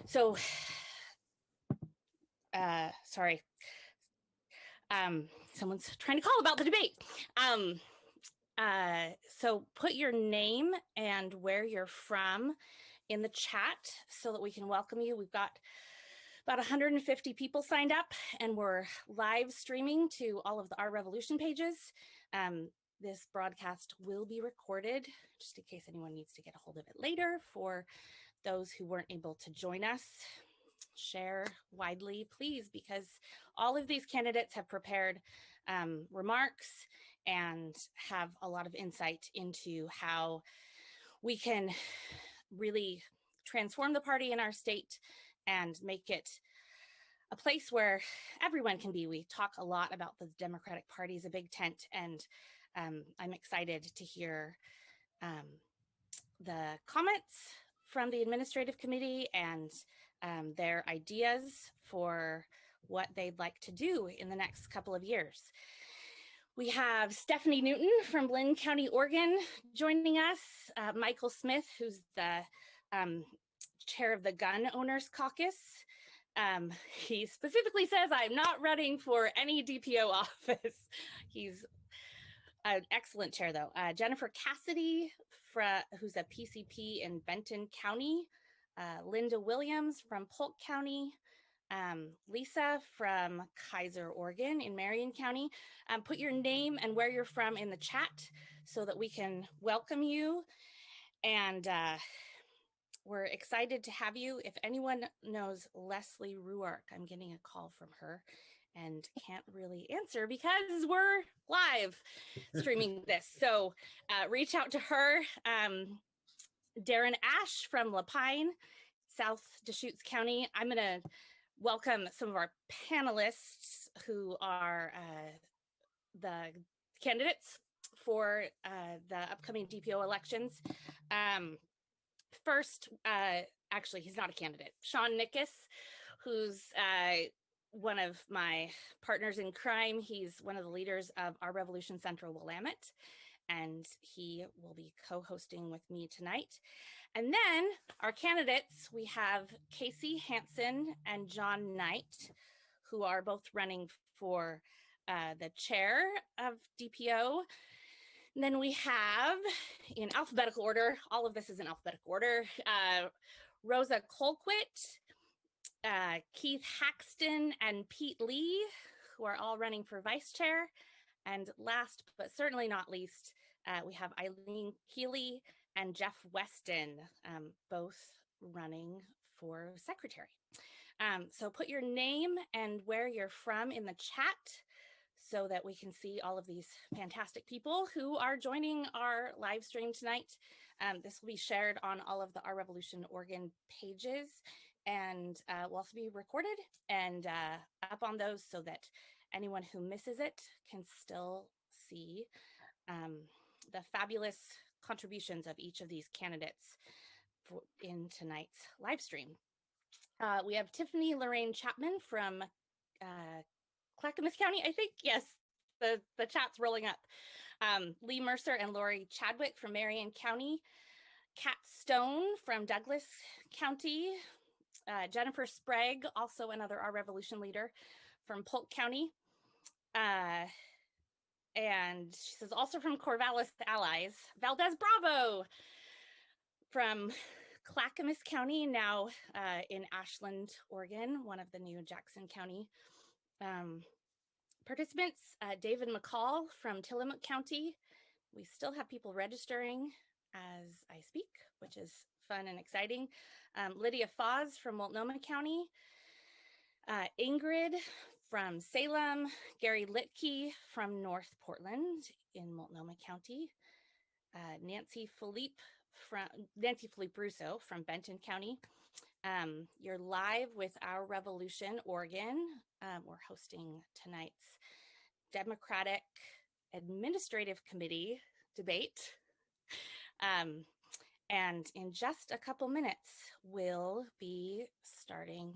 So, sorry, someone's trying to call about the debate. So put your name and where you're from in the chat so that we can welcome you. We've got about 150 people signed up, and we're live streaming to all of the Our Revolution pages. This broadcast will be recorded just in case anyone needs to get a hold of it later. For those who weren't able to join us, share widely, please, because all of these candidates have prepared remarks and have a lot of insight into how we can really transform the party in our state and make it a place where everyone can be. We talk a lot about the Democratic Party as a big tent, and I'm excited to hear the comments from the administrative committee and their ideas for what they'd like to do in the next couple of years. We have Stephanie Newton from Linn County, Oregon, joining us. Michael Smith, who's the chair of the Gun Owners Caucus. He specifically says, I'm not running for any DPO office. He's an excellent chair, though. Jennifer Cassidy, who's a PCP in Benton County. Linda Williams from Polk County. Lisa from Kaiser, Oregon in Marion County. Put your name and where you're from in the chat so that we can welcome you. And we're excited to have you. If anyone knows Leslie Ruark, I'm getting a call from her and can't really answer because we're live streaming this. So reach out to her. Darren Ash from Lapine, South Deschutes County. I'm going to welcome some of our panelists who are the candidates for the upcoming DPO elections. First, actually, he's not a candidate. Sean Nickus, who's one of my partners in crime. He's one of the leaders of Our Revolution Central Willamette, and he will be co-hosting with me tonight. And then our candidates, we have Casey Hansen and John Knight, who are both running for the chair of DPO. And then we have, in alphabetical order, all of this is in alphabetical order, Rosa Colquitt, Keith Haxton, and Pete Lee, who are all running for vice chair. And last, but certainly not least, we have Eileen Healy and Jeff Weston, both running for secretary. So put your name and where you're from in the chat so that we can see all of these fantastic people who are joining our live stream tonight. This will be shared on all of the Our Revolution Oregon pages, and will also be recorded and up on those so that anyone who misses it can still see the fabulous contributions of each of these candidates in tonight's live stream. We have Tiffany Lorraine Chapman from Clackamas County, I think. Yes, the chat's rolling up. Lee Mercer and Lori Chadwick from Marion County. Kat Stone from Douglas County. Jennifer Sprague, also another Our Revolution leader from Polk County. And she says also from Corvallis Allies. Valdez Bravo from Clackamas County, now in Ashland, Oregon, one of the new Jackson County participants. David McCall from Tillamook County. We still have people registering as I speak, which is fun and exciting. Lydia Foz from Multnomah County. Ingrid from Salem. Gary Litke from North Portland in Multnomah County. Nancy Philippe Russo from Benton County. You're live with Our Revolution Oregon. We're hosting tonight's Democratic Administrative Committee debate. And in just a couple minutes, we'll be starting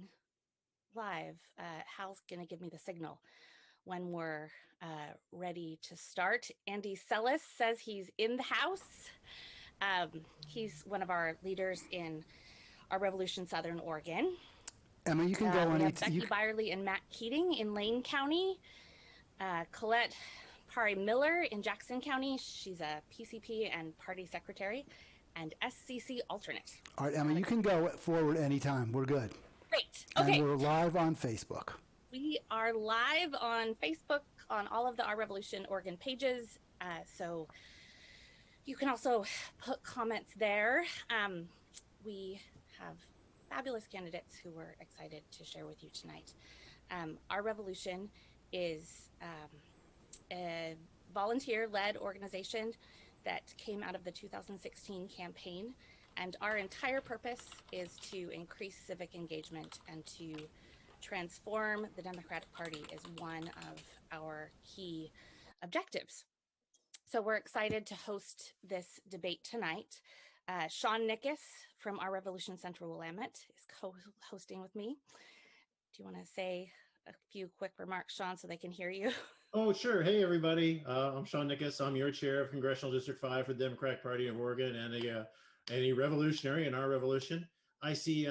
live. Hal's gonna give me the signal when we're ready to start. Andy Sellis says he's in the house. He's one of our leaders in Our Revolution Southern Oregon. Emma, you can go We on have each. Becky Byerly and Matt Keating in Lane County. Colette Pari Miller in Jackson County. She's a PCP and party secretary, and SCC alternate. All right, Emma, you can go forward anytime. We're good. Great. And Okay. we're live on Facebook. We are live on Facebook on all of the Our Revolution Oregon pages. So you can also put comments there. We have fabulous candidates who we're excited to share with you tonight. Our Revolution is a volunteer-led organization that came out of the 2016 campaign, and our entire purpose is to increase civic engagement and to transform the Democratic Party is one of our key objectives. So we're excited to host this debate tonight. Sean Nickus from Our Revolution Central Willamette is co-hosting with me. Do you want to say a few quick remarks, Sean, so they can hear you? Oh, sure. Hey, everybody. I'm Sean Nickus. I'm your chair of Congressional District 5 for the Democratic Party of Oregon and a revolutionary in our revolution. I see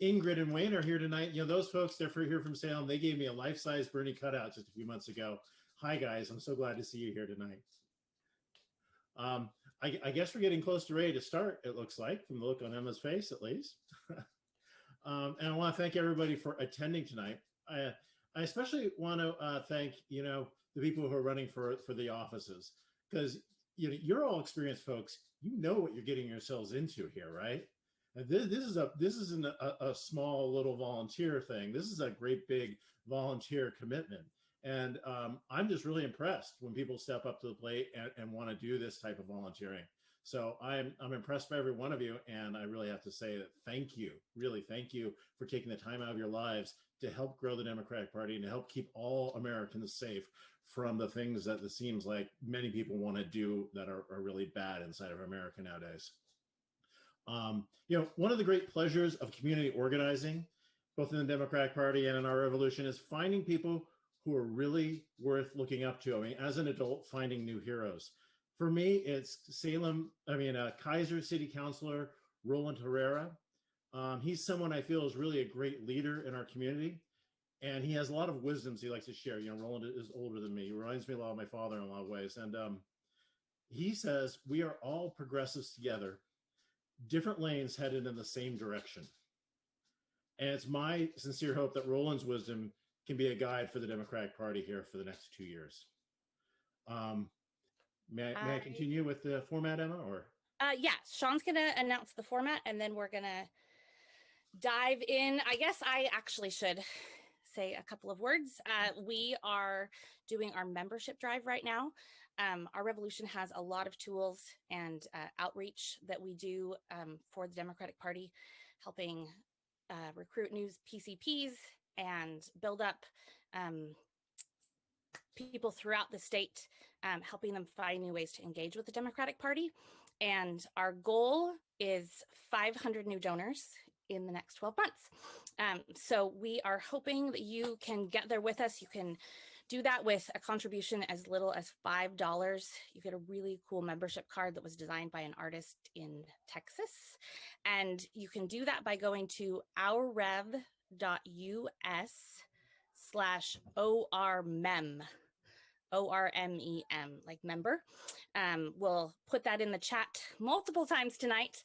Ingrid and Wayne are here tonight. You know, those folks, they're here from Salem. They gave me a life-size Bernie cutout just a few months ago. Hi, guys. I'm so glad to see you here tonight. I guess we're getting close to ready to start, it looks like, from the look on Emma's face, at least. And I want to thank everybody for attending tonight. I especially want to thank, the people who are running for the offices, because you're all experienced folks. You know what you're getting yourselves into here, right? And this isn't a small little volunteer thing. This is a great big volunteer commitment. And I'm just really impressed when people step up to the plate and want to do this type of volunteering. So I'm impressed by every one of you, and I really have to say that thank you, really thank you for taking the time out of your lives to help grow the Democratic Party and to help keep all Americans safe from the things that it seems like many people want to do that are really bad inside of America nowadays. One of the great pleasures of community organizing, both in the Democratic Party and in our revolution, is finding people who are really worth looking up to. I mean, as an adult, finding new heroes. For me, it's Kaiser City Councilor Roland Herrera. He's someone I feel is really a great leader in our community, and he has a lot of wisdoms he likes to share. Roland is older than me. He reminds me a lot of my father in a lot of ways. And he says, we are all progressives together, different lanes headed in the same direction. And it's my sincere hope that Roland's wisdom can be a guide for the Democratic Party here for the next 2 years. May I continue with the format, Emma? Or yeah, Sean's gonna announce the format, and then we're gonna dive in. I guess I actually should say a couple of words. We are doing our membership drive right now. Our revolution has a lot of tools and outreach that we do for the Democratic Party, helping recruit new PCPs and build up people throughout the state, helping them find new ways to engage with the Democratic Party. And our goal is 500 new donors in the next 12 months. So we are hoping that you can get there with us. You can do that with a contribution as little as $5. You get a really cool membership card that was designed by an artist in Texas. And you can do that by going to ourrev.us/ORMEM. ORMEM, like member. We'll put that in the chat multiple times tonight,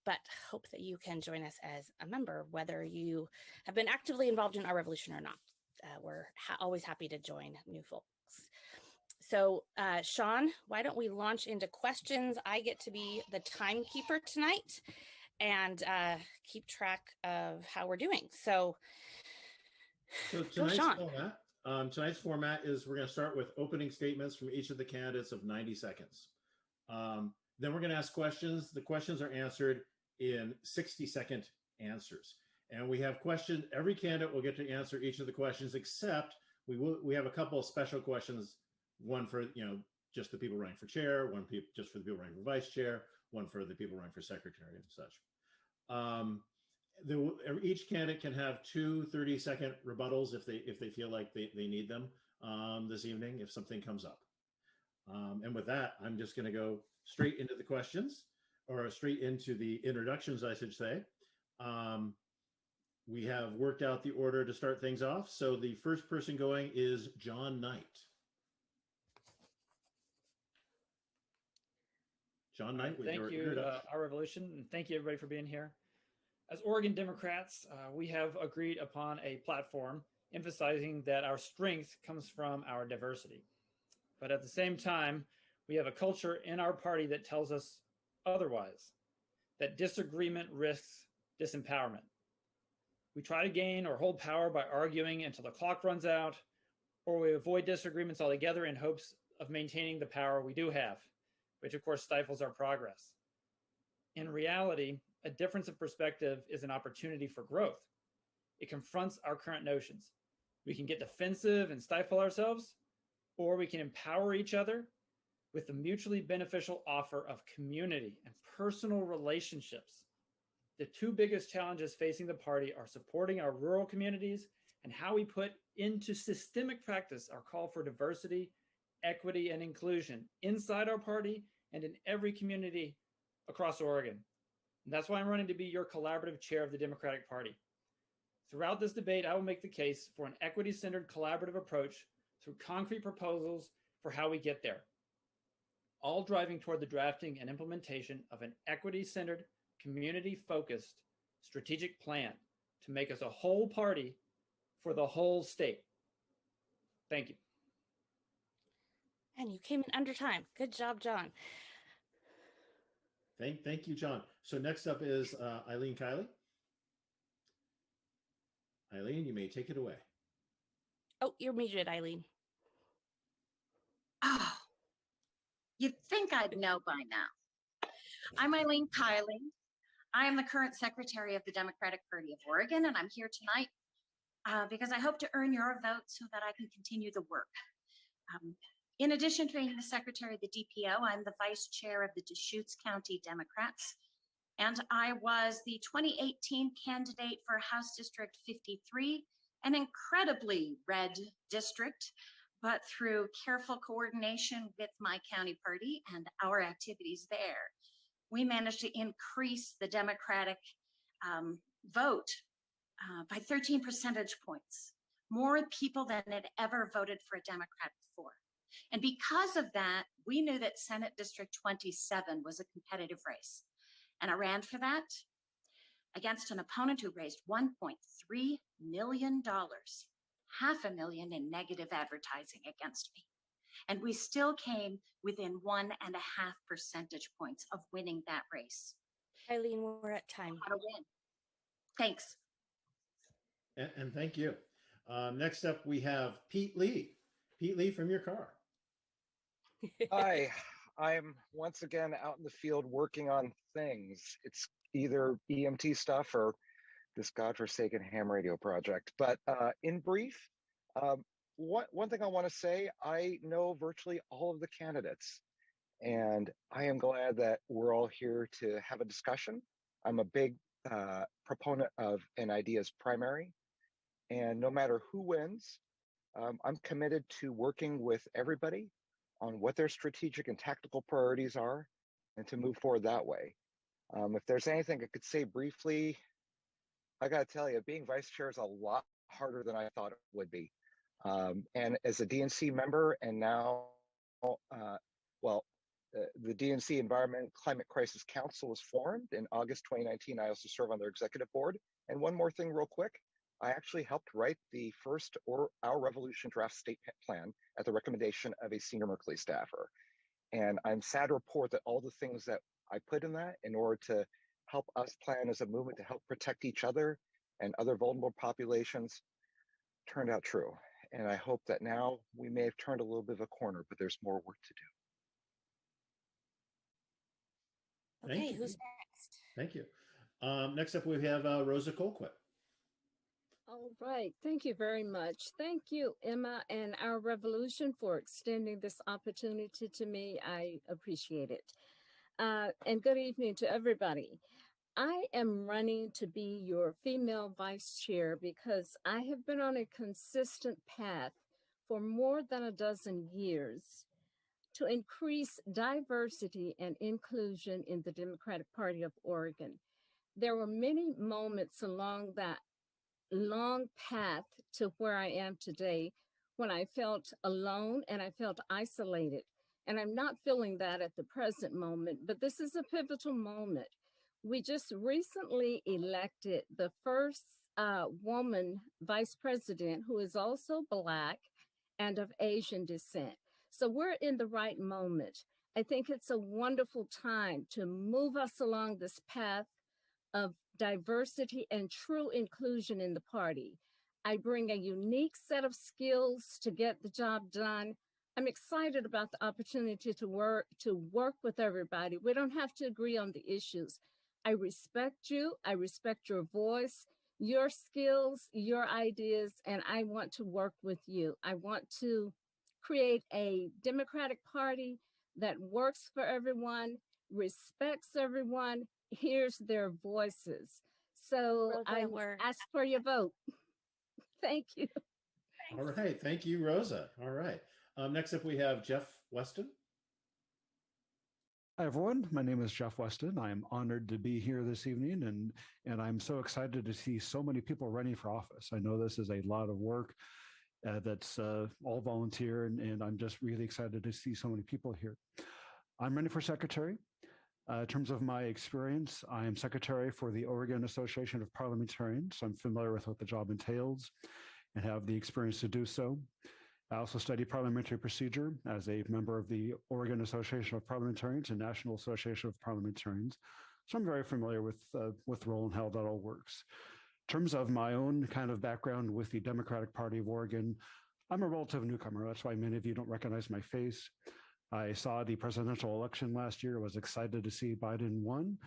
but hope that you can join us as a member, whether you have been actively involved in our revolution or not. We're always happy to join new folks. So Sean, why don't we launch into questions? I get to be the timekeeper tonight and keep track of how we're doing. So tonight's format. Tonight's format is we're going to start with opening statements from each of the candidates of 90 seconds. Then we're going to ask questions. The questions are answered in 60-second answers. And we have questions. Every candidate will get to answer each of the questions, except we have a couple of special questions. One for just the people running for chair, one just for the people running for vice chair, one for the people running for secretary and such. Each candidate can have 2 30-second rebuttals if they feel like they need them this evening if something comes up. And with that, I'm just going to go straight into the questions, or straight into the introductions, I should say. Um, we have worked out the order to start things off. So the first person going is John Knight. John Knight, Thank you, Our Revolution, and thank you everybody for being here. As Oregon Democrats, we have agreed upon a platform emphasizing that our strength comes from our diversity. But at the same time, we have a culture in our party that tells us otherwise, that disagreement risks disempowerment. We try to gain or hold power by arguing until the clock runs out, or we avoid disagreements altogether in hopes of maintaining the power we do have, which of course stifles our progress. In reality, a difference of perspective is an opportunity for growth. It confronts our current notions. We can get defensive and stifle ourselves, or we can empower each other with the mutually beneficial offer of community and personal relationships. The two biggest challenges facing the party are supporting our rural communities and how we put into systemic practice our call for diversity, equity, and inclusion inside our party and in every community across Oregon. And that's why I'm running to be your collaborative chair of the Democratic Party. Throughout this debate, I will make the case for an equity-centered collaborative approach through concrete proposals for how we get there, all driving toward the drafting and implementation of an equity-centered, community-focused strategic plan to make us a whole party for the whole state. Thank you. And you came in under time. Good job, John. Thank you, John. So next up is Eileen Kiley. Eileen, you may take it away. Oh, you're muted, Eileen. Oh, you'd think I'd know by now. I'm Eileen Kiley. I am the current secretary of the Democratic Party of Oregon, and I'm here tonight because I hope to earn your vote so that I can continue the work. In addition to being the secretary of the DPO, I'm the vice chair of the Deschutes County Democrats, and I was the 2018 candidate for House District 53, an incredibly red district, but through careful coordination with my county party and our activities there, we managed to increase the Democratic vote by 13 percentage points, more people than had ever voted for a Democrat before. And because of that, we knew that Senate District 27 was a competitive race. And I ran for that against an opponent who raised $1.3 million, $500,000 in negative advertising against me. And we still came within 1.5 percentage points of winning that race. Eileen, we're at time. How to win. Thanks. And thank you. Next up, we have Pete Lee. Pete Lee from your car. Hi, I'm once again out in the field working on things. It's either EMT stuff or this godforsaken ham radio project. But in brief, one thing I want to say, I know virtually all of the candidates, and I am glad that we're all here to have a discussion. I'm a big proponent of an ideas primary, and no matter who wins, I'm committed to working with everybody on what their strategic and tactical priorities are and to move forward that way. If there's anything I could say briefly, I got to tell you, being vice chair is a lot harder than I thought it would be. And as a DNC member, and now, the DNC Environment Climate Crisis Council was formed in August 2019. I also serve on their executive board. And one more thing real quick, I actually helped write the first Our Revolution draft state plan at the recommendation of a senior Merkley staffer. And I'm sad to report that all the things that I put in that in order to help us plan as a movement to help protect each other and other vulnerable populations turned out true. And I hope that now we may have turned a little bit of a corner, but there's more work to do. Okay, who's next? Thank you. Next up, we have Rosa Colquitt. All right. Thank you very much. Thank you, Emma and Our Revolution, for extending this opportunity to me. I appreciate it. And good evening to everybody. I am running to be your female vice chair because I have been on a consistent path for more than a dozen years to increase diversity and inclusion in the Democratic Party of Oregon. there were many moments along that long path to where I am today when I felt alone and I felt isolated. And I'm not feeling that at the present moment, but this is a pivotal moment. We just recently elected the first woman vice president who is also Black and of Asian descent. So we're in the right moment. I think it's a wonderful time to move us along this path of diversity and true inclusion in the party. I bring a unique set of skills to get the job done. I'm excited about the opportunity to work with everybody. We don't have to agree on the issues. I respect you. I respect your voice, your skills, your ideas, and I want to work with you. I want to create a Democratic Party that works for everyone, respects everyone, hears their voices. So Rosa, I ask for your vote. Thank you. All right. Thank you, Rosa. All right. Next up, we have Jeff Weston. Hi, everyone. My name is Jeff Weston. I'm honored to be here this evening, and I'm so excited to see so many people running for office. I know this is a lot of work that's all volunteer, and I'm just really excited to see so many people here. I'm running for secretary. In terms of my experience, I am secretary for the Oregon Association of Parliamentarians. So I'm familiar with what the job entails and have the experience to do so. I also study parliamentary procedure as a member of the Oregon Association of Parliamentarians and National Association of Parliamentarians. So I'm very familiar with the role and how that all works. In terms of my own kind of background with the Democratic Party of Oregon, I'm a relative newcomer. That's why many of you don't recognize my face. I saw the presidential election last year, was excited to see Biden won,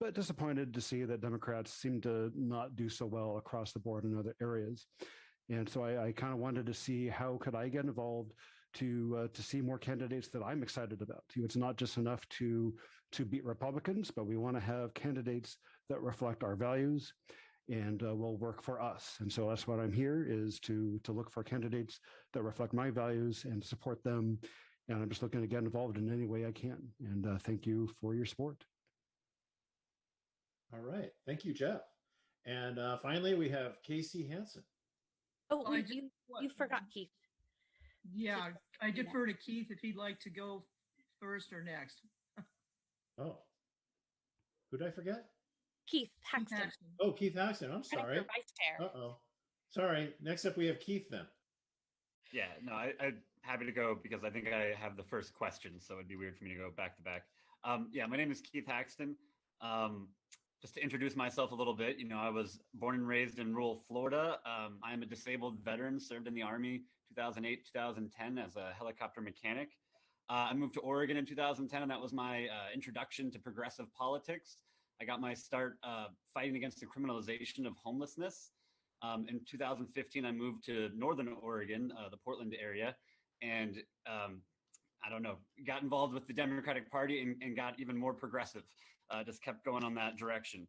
but disappointed to see that Democrats seem to not do so well across the board in other areas. And so I kind of wanted to see how could I get involved to see more candidates that I'm excited about. It's not just enough to beat Republicans, but we want to have candidates that reflect our values and will work for us. And so that's what I'm here is to look for candidates that reflect my values and support them. And I'm just looking to get involved in any way I can. And thank you for your support. All right. Thank you, Jeff. And finally, we have Casey Hansen. Oh, you forgot Keith. Yeah, I defer to Keith if he'd like to go first or next. Oh, who did I forget? Keith Haxton. Oh, Keith Haxton. I'm sorry. Vice chair. Uh-oh. Sorry. Next up, we have Keith then. Yeah, no, I'm happy to go because I think I have the first question, so it'd be weird for me to go back to back. Yeah, my name is Keith Haxton. Just to introduce myself a little bit, I was born and raised in rural Florida. I am a disabled veteran, served in the Army 2008, 2010 as a helicopter mechanic. I moved to Oregon in 2010, and that was my introduction to progressive politics. I got my start fighting against the criminalization of homelessness. In 2015, I moved to Northern Oregon, the Portland area, and got involved with the Democratic Party and got even more progressive. Just kept going on that direction.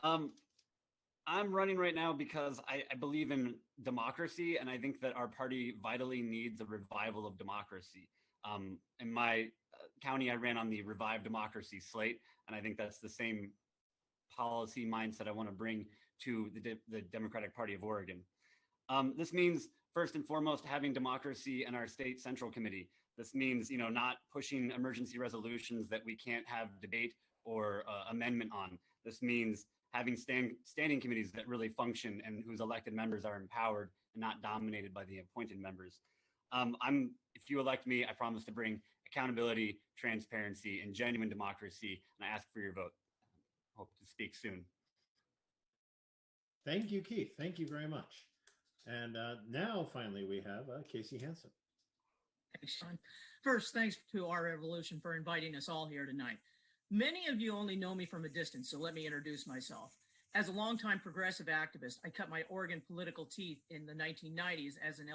I'm running right now because I believe in democracy, and I think that our party vitally needs a revival of democracy. In my county, I ran on the Revive Democracy slate, and I think that's the same policy mindset I want to bring to the Democratic Party of Oregon. This means, first and foremost, having democracy in our state central committee. This means, not pushing emergency resolutions that we can't have debate or amendment on. This means having standing committees that really function and whose elected members are empowered and not dominated by the appointed members. If you elect me, I promise to bring accountability, transparency, and genuine democracy, and I ask for your vote. Hope to speak soon. Thank you, Keith. Thank you very much. And now, finally, we have Casey Hansen. Thanks, Sean. First, thanks to Our Revolution for inviting us all here tonight. Many of you only know me from a distance, so let me introduce myself. As a longtime progressive activist, I cut my Oregon political teeth in the 1990s as our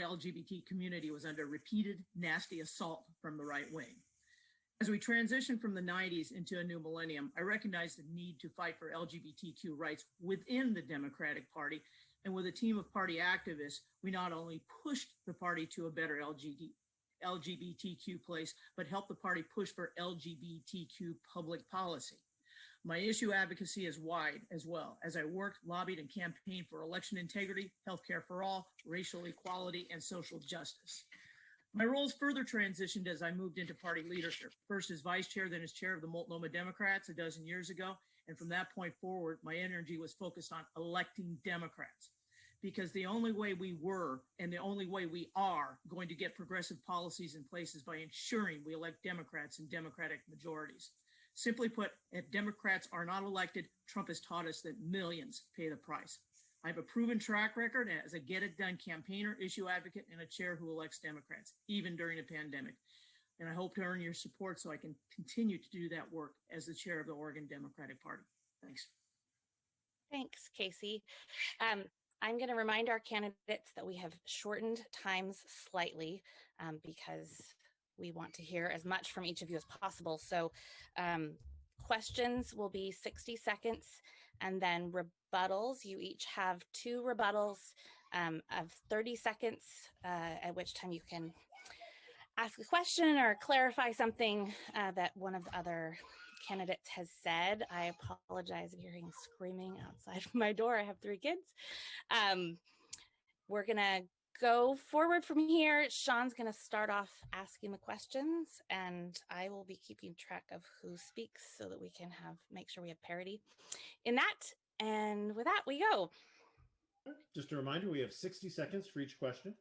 LGBT community was under repeated nasty assault from the right wing. As we transition from the 90s into a new millennium, I recognize the need to fight for LGBTQ rights within the Democratic Party. And with a team of party activists, we not only pushed the party to a better LGBTQ place, but help the party push for LGBTQ public policy. My issue advocacy is wide as well, as I worked, lobbied, and campaigned for election integrity, healthcare for all, racial equality, and social justice. My roles further transitioned as I moved into party leadership, first as vice chair, then as chair of the Multnomah Democrats a dozen years ago. And from that point forward, my energy was focused on electing Democrats, because the only way we were and the only way we are going to get progressive policies in place is by ensuring we elect Democrats in Democratic majorities. Simply put, if Democrats are not elected, Trump has taught us that millions pay the price. I have a proven track record as a get-it-done campaigner, issue advocate, and a chair who elects Democrats, even during a pandemic. And I hope to earn your support so I can continue to do that work as the chair of the Oregon Democratic Party. Thanks. Thanks, Casey. I'm going to remind our candidates that we have shortened times slightly because we want to hear as much from each of you as possible. So questions will be 60 seconds, and then rebuttals. You each have 2 rebuttals of 30 seconds, at which time you can ask a question or clarify something that one of the other candidates has said. I apologize if you're hearing screaming outside my door. I have 3 kids. We're gonna go forward from here. Sean's gonna start off asking the questions, and I will be keeping track of who speaks so that we can make sure we have parity in that. And with that, we go. Just a reminder, we have 60 seconds for each question.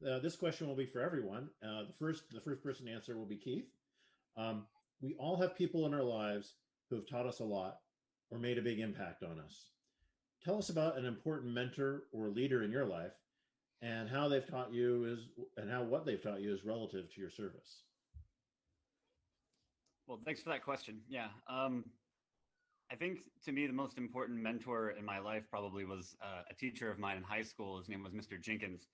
This question will be for everyone. The first person to answer will be Keith. We all have people in our lives who have taught us a lot or made a big impact on us. Tell us about an important mentor or leader in your life and how they've taught you what they've taught you is relative to your service. Well, thanks for that question. Yeah. I think to me, the most important mentor in my life probably was a teacher of mine in high school. His name was Mr. Jenkins.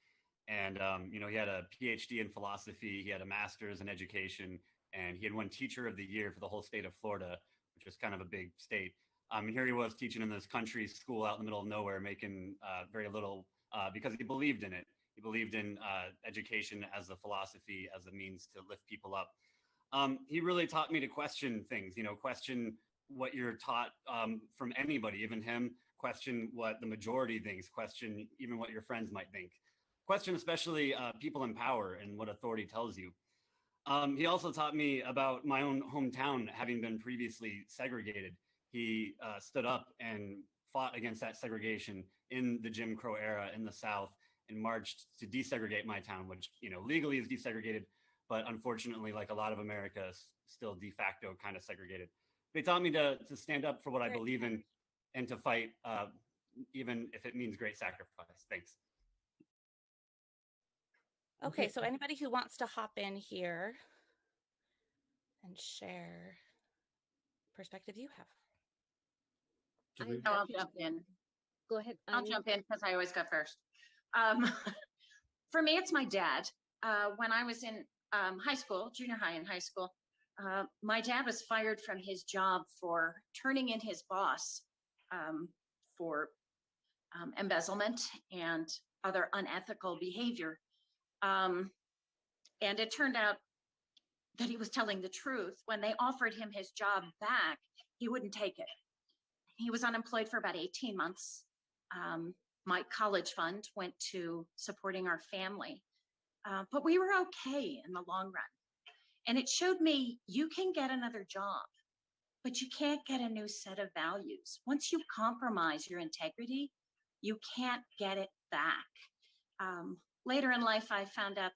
And, he had a PhD in philosophy. He had a master's in education, and he had won Teacher of the Year for the whole state of Florida, which is kind of a big state. And here he was teaching in this country school out in the middle of nowhere, making very little because he believed in it. He believed in education as a philosophy, as a means to lift people up. He really taught me to question things, question what you're taught from anybody, even him, question what the majority thinks, question even what your friends might think. Question especially people in power and what authority tells you. He also taught me about my own hometown having been previously segregated. He stood up and fought against that segregation in the Jim Crow era in the South and marched to desegregate my town, which legally is desegregated, but unfortunately, like a lot of America, is still de facto kind of segregated. They taught me to stand up for what I believe in and to fight, even if it means great sacrifice. Thanks. Okay, so anybody who wants to hop in here and share perspective you have. I'll jump in. Go ahead. I'll jump in because I always go first. For me, it's my dad. When I was in high school, junior high and high school, my dad was fired from his job for turning in his boss for embezzlement and other unethical behavior. And it turned out that he was telling the truth. When they offered him his job back, he wouldn't take it. He was unemployed for about 18 months. My college fund went to supporting our family, but we were okay in the long run. And it showed me you can get another job, but you can't get a new set of values. Once you compromise your integrity, you can't get it back. Later in life, I found out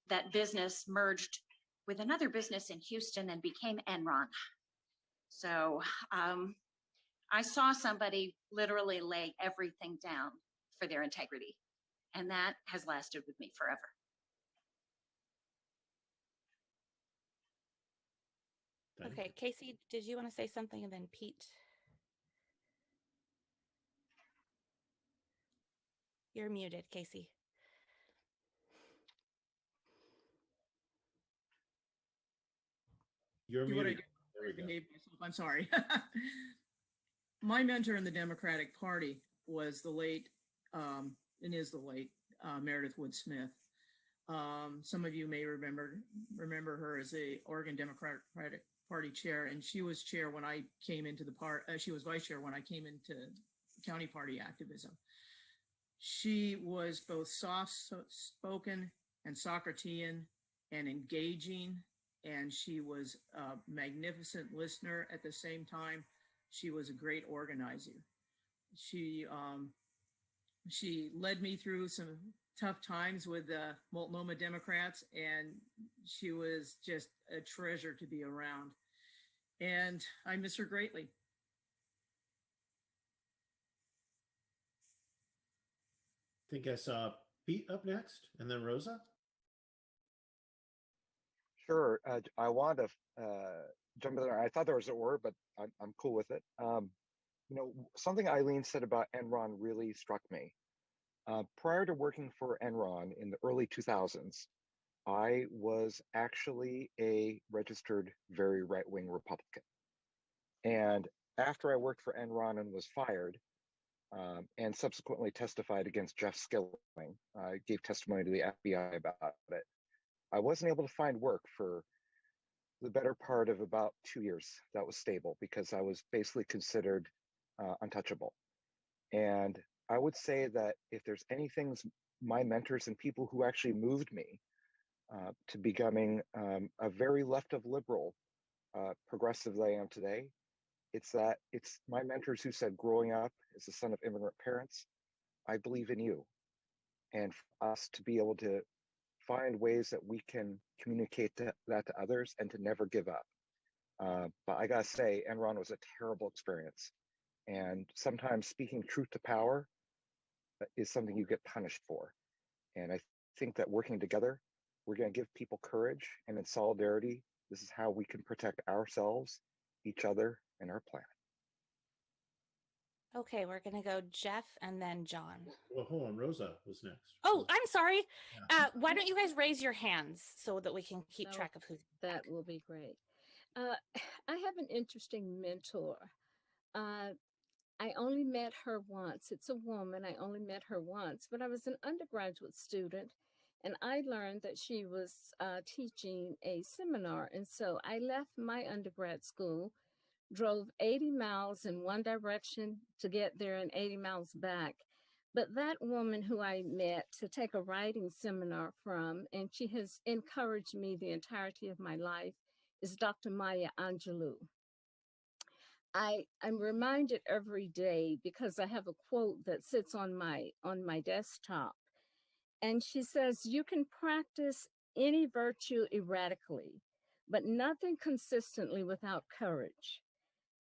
that business merged with another business in Houston and became Enron. So I saw somebody literally lay everything down for their integrity, and that has lasted with me forever. Okay, Casey, did you want to say something? And then Pete. You're muted, Casey. You're muted. There we go. I'm sorry. My mentor in the Democratic Party was the late, and is the late, Meredith Wood Smith. Some of you may remember her as the Oregon Democratic Party chair, and she was chair when I came into the she was vice chair when I came into county party activism. She was both soft-spoken and Socratean and engaging, and she was a magnificent listener at the same time. She was a great organizer. She led me through some tough times with the Multnomah Democrats, and she was just a treasure to be around. And I miss her greatly. I think I saw Pete up next, and then Rosa. Sure. I want to jump in there. I thought there was an or, but I'm cool with it. Something Eileen said about Enron really struck me. Prior to working for Enron in the early 2000s, I was actually a registered very right-wing Republican. And after I worked for Enron and was fired, and subsequently testified against Jeff Skilling, I gave testimony to the FBI about it. I wasn't able to find work for the better part of about 2 years that was stable because I was basically considered untouchable. And I would say that if there's anything my mentors and people who actually moved me to becoming a very left of liberal progressive that I am today, it's my mentors who said, growing up as the son of immigrant parents, I believe in you. And for us to be able to find ways that we can communicate that to others and to never give up. But I gotta say, Enron was a terrible experience. And sometimes speaking truth to power is something you get punished for. And I think that working together, we're gonna give people courage, and in solidarity, this is how we can protect ourselves, each other, and our planet. Okay, we're going to go Jeff and then John. Well, hold on. Rosa was next. Oh, I'm sorry. Why don't you guys raise your hands so that we can keep track of who's That will be great. I have an interesting mentor. I only met her once. It's a woman. I only met her once, but I was an undergraduate student, and I learned that she was teaching a seminar. And so I left my undergrad school, drove 80 miles in one direction to get there and 80 miles back. But that woman who I met to take a writing seminar from, and she has encouraged me the entirety of my life, is Dr. Maya Angelou. I'm reminded every day because I have a quote that sits on my desktop. And she says, you can practice any virtue erratically, but nothing consistently without courage.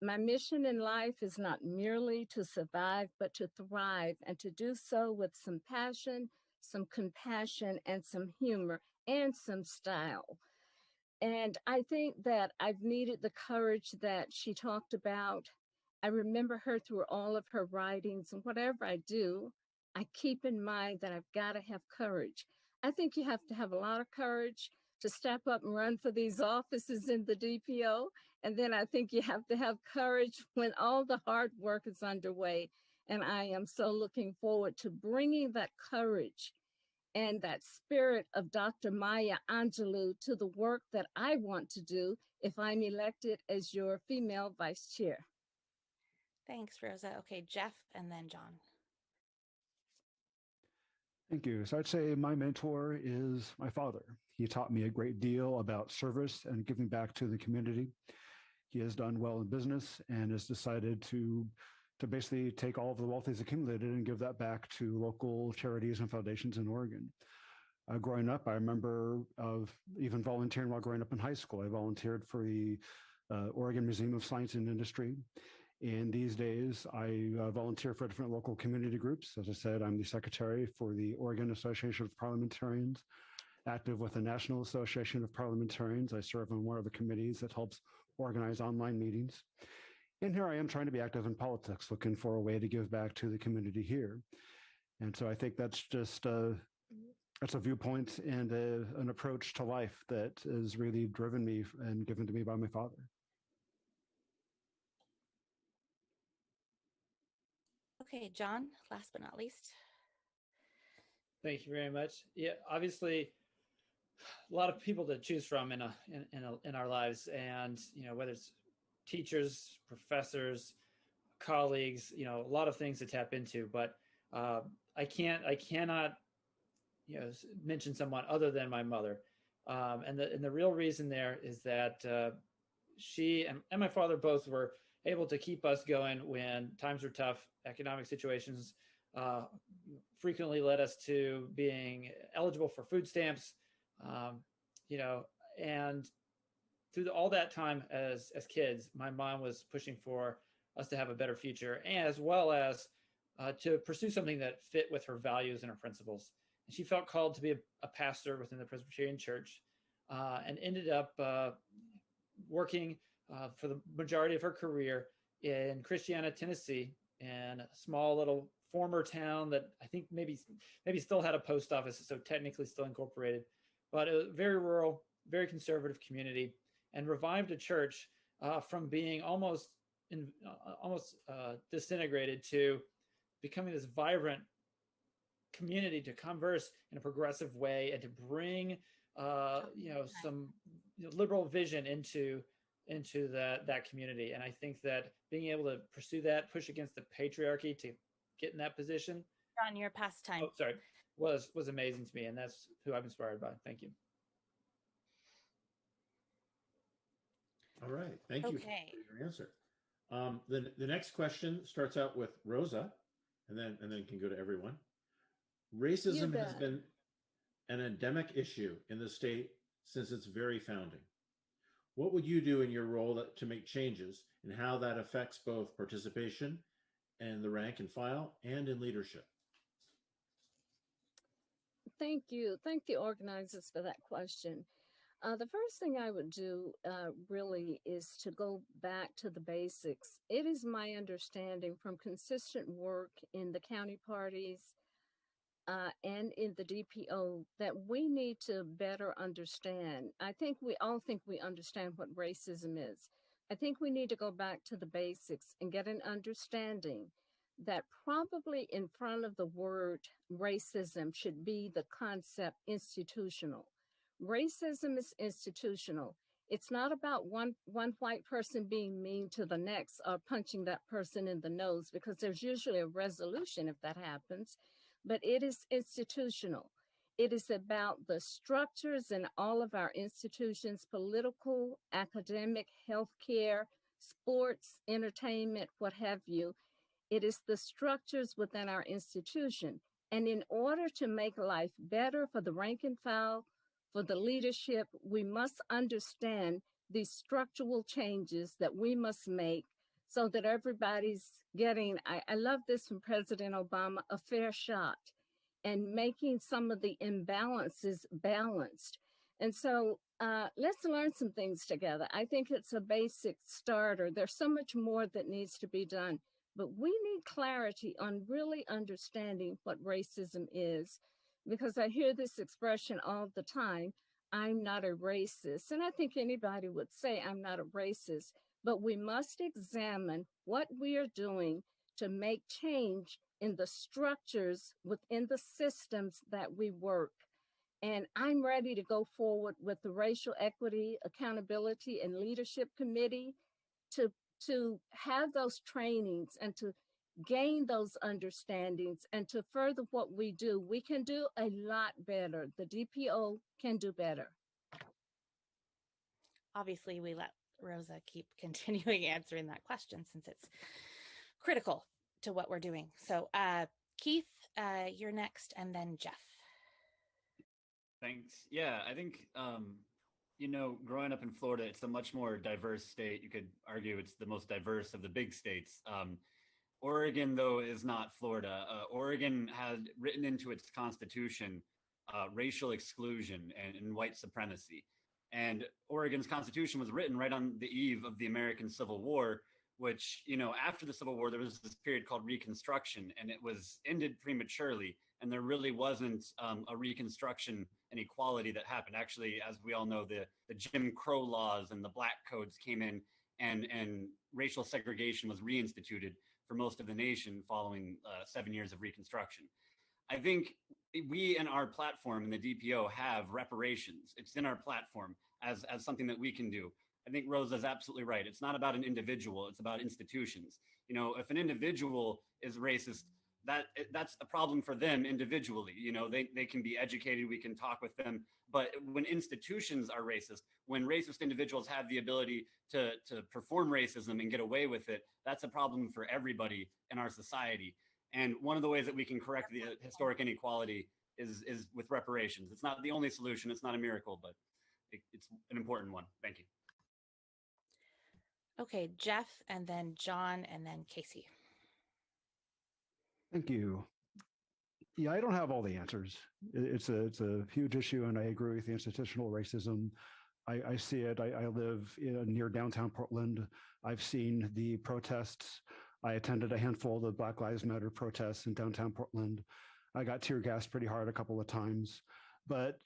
My mission in life is not merely to survive, but to thrive, and to do so with some passion, some compassion, and some humor, and some style. And I think that I've needed the courage that she talked about. I remember her through all of her writings, and whatever I do, I keep in mind that I've got to have courage. I think you have to have a lot of courage to step up and run for these offices in the DPO. And then I think you have to have courage when all the hard work is underway. And I am so looking forward to bringing that courage and that spirit of Dr. Maya Angelou to the work that I want to do if I'm elected as your female vice chair. Thanks, Rosa. Okay, Jeff and then John. Thank you. So I'd say my mentor is my father. He taught me a great deal about service and giving back to the community. He has done well in business and has decided to basically take all of the wealth he's accumulated and give that back to local charities and foundations in Oregon. Growing up, I remember even volunteering while growing up in high school. I volunteered for the Oregon Museum of Science and Industry. And these days, I volunteer for different local community groups. As I said, I'm the secretary for the Oregon Association of Parliamentarians, active with the National Association of Parliamentarians. I serve on one of the committees that helps organize online meetings. And here I am trying to be active in politics, looking for a way to give back to the community here. And so I think that's just that's a viewpoint and an approach to life that has really driven me and given to me by my father. Okay, John, last but not least. Thank you very much. Yeah, obviously, a lot of people to choose from in our lives, and whether it's teachers, professors, colleagues, a lot of things to tap into. But I cannot mention someone other than my mother, and the real reason there is that she and my father both were able to keep us going when times were tough. Economic situations frequently led us to being eligible for food stamps, and through all that time as kids, my mom was pushing for us to have a better future, as well as to pursue something that fit with her values and her principles. And she felt called to be a pastor within the Presbyterian Church, and ended up working for the majority of her career in Christiana, Tennessee, in a small little former town that I think maybe still had a post office, so technically still incorporated, but a very rural, very conservative community, and revived a church from being almost disintegrated to becoming this vibrant community to converse in a progressive way and to bring some liberal vision into that community. And I think that being able to pursue that, push against the patriarchy to get in that position, on your pastime, was amazing to me, and that's who I'm inspired by. Thank you. All right, thank you for your answer. The next question starts out with Rosa, and then can go to everyone. Racism has been an endemic issue in the state since its very founding. What would you do in your role to make changes and how that affects both participation and the rank and file and in leadership? Thank you. Thank the organizers for that question. The first thing I would do really is to go back to the basics. It is my understanding from consistent work in the county parties and in the DPO that we need to better understand. I think we all think we understand what racism is. I think we need to go back to the basics and get an understanding that probably in front of the word racism should be the concept institutional. Racism is institutional. It's not about one white person being mean to the next or punching that person in the nose, because there's usually a resolution if that happens, but it is institutional. It is about the structures in all of our institutions, political, academic, healthcare, sports, entertainment, what have you. It is the structures within our institution. And in order to make life better for the rank and file, for the leadership, we must understand these structural changes that we must make so that everybody's getting, I love this from President Obama, a fair shot, and making some of the imbalances balanced. And so let's learn some things together. I think it's a basic starter. There's so much more that needs to be done, but we need clarity on really understanding what racism is, because I hear this expression all the time, I'm not a racist. And I think anybody would say I'm not a racist, but we must examine what we are doing to make change in the structures within the systems that we work. And I'm ready to go forward with the Racial Equity, Accountability, and Leadership Committee to have those trainings and to gain those understandings and to further what we do. We can do a lot better. The DPO can do better. Obviously, we let Rosa keep continuing answering that question since it's critical to what we're doing. So Keith, you're next, and then Jeff. Thanks. Yeah, I think, growing up in Florida, it's a much more diverse state. You could argue it's the most diverse of the big states. Oregon, though, is not Florida. Oregon had written into its constitution racial exclusion and white supremacy. And Oregon's constitution was written right on the eve of the American Civil War, which, after the Civil War, there was this period called Reconstruction, and it was ended prematurely. And there really wasn't a Reconstruction and equality that happened. Actually, as we all know, the Jim Crow laws and the Black codes came in, and racial segregation was reinstituted for most of the nation following 7 years of Reconstruction. I think we in our platform in the DPO have reparations. It's in our platform as something that we can do. I think Rosa's absolutely right. It's not about an individual, it's about institutions. You know, if an individual is racist, that's a problem for them individually. You know, they can be educated, we can talk with them. But when institutions are racist, when racist individuals have the ability to perform racism and get away with it, that's a problem for everybody in our society. And one of the ways that we can correct the historic inequality is with reparations. It's not the only solution, it's not a miracle, but it's an important one. Thank you. Okay, Jeff, and then John, and then Casey. Thank you. Yeah, I don't have all the answers. It's a huge issue, and I agree with the institutional racism. I see it. I live near downtown Portland. I've seen the protests. I attended a handful of the Black Lives Matter protests in downtown Portland. I got tear gassed pretty hard a couple of times, but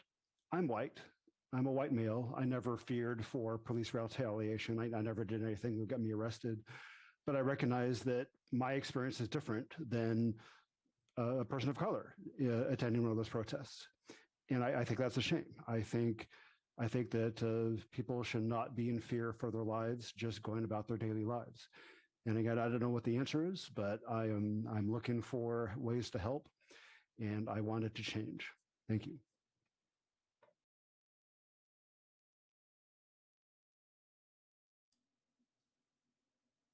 I'm white. I'm a white male. I never feared for police retaliation. I never did anything that got me arrested. But I recognize that my experience is different than a person of color attending one of those protests. And I think that's a shame. I think that people should not be in fear for their lives, just going about their daily lives. And again, I don't know what the answer is, but I'm looking for ways to help, and I want it to change. Thank you.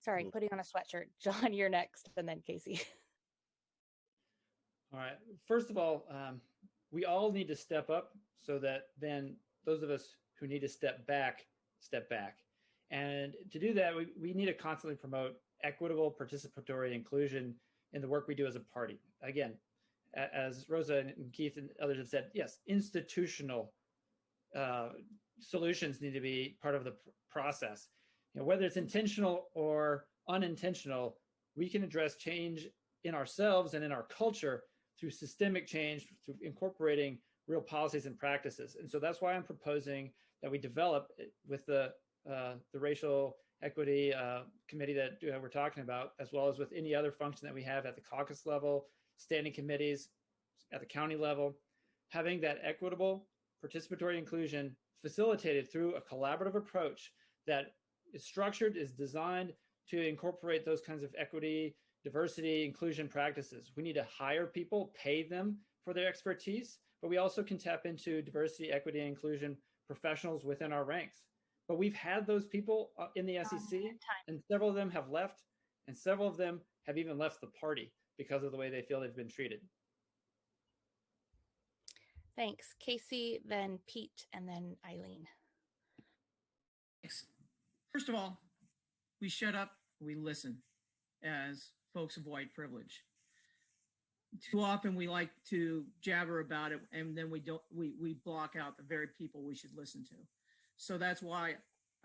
Sorry, putting on a sweatshirt. John, you're next, and then Casey. All right. First of all, we all need to step up so that then those of us who need to step back. And to do that, we need to constantly promote equitable participatory inclusion in the work we do as a party. Again, as Rosa and Keith and others have said, yes, institutional solutions need to be part of the process. You know, whether it's intentional or unintentional, we can address change in ourselves and in our culture through systemic change, through incorporating real policies and practices. And so that's why I'm proposing that we develop with the racial equity committee that we're talking about, as well as with any other function that we have at the caucus level, standing committees at the county level, having that equitable participatory inclusion facilitated through a collaborative approach that is structured, is designed to incorporate those kinds of equity, diversity, inclusion practices. We need to hire people, pay them for their expertise, but we also can tap into diversity, equity, and inclusion professionals within our ranks. But we've had those people in the SEC, and several of them have left, and several of them have even left the party because of the way they feel they've been treated. Thanks, Casey, then Pete, and then Eileen. Thanks. First of all, we shut up, we listen as folks of white privilege. Too often we like to jabber about it, and then we block out the very people we should listen to. So that's why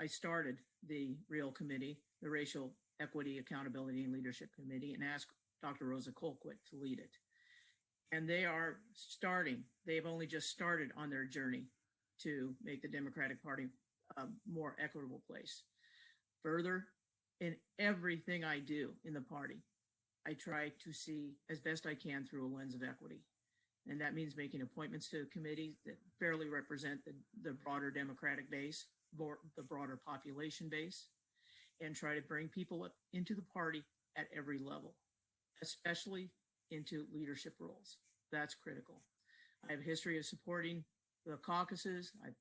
I started the REAL committee, the Racial Equity, Accountability, and Leadership Committee, and asked Dr. Rosa Colquitt to lead it. And they are starting, they've only just started on their journey to make the Democratic Party a more equitable place. Further, in everything I do in the party, I try to see as best I can through a lens of equity. And that means making appointments to committees that fairly represent the broader Democratic base, the broader population base, and try to bring people up into the party at every level, especially into leadership roles. That's critical. I have a history of supporting the caucuses. I've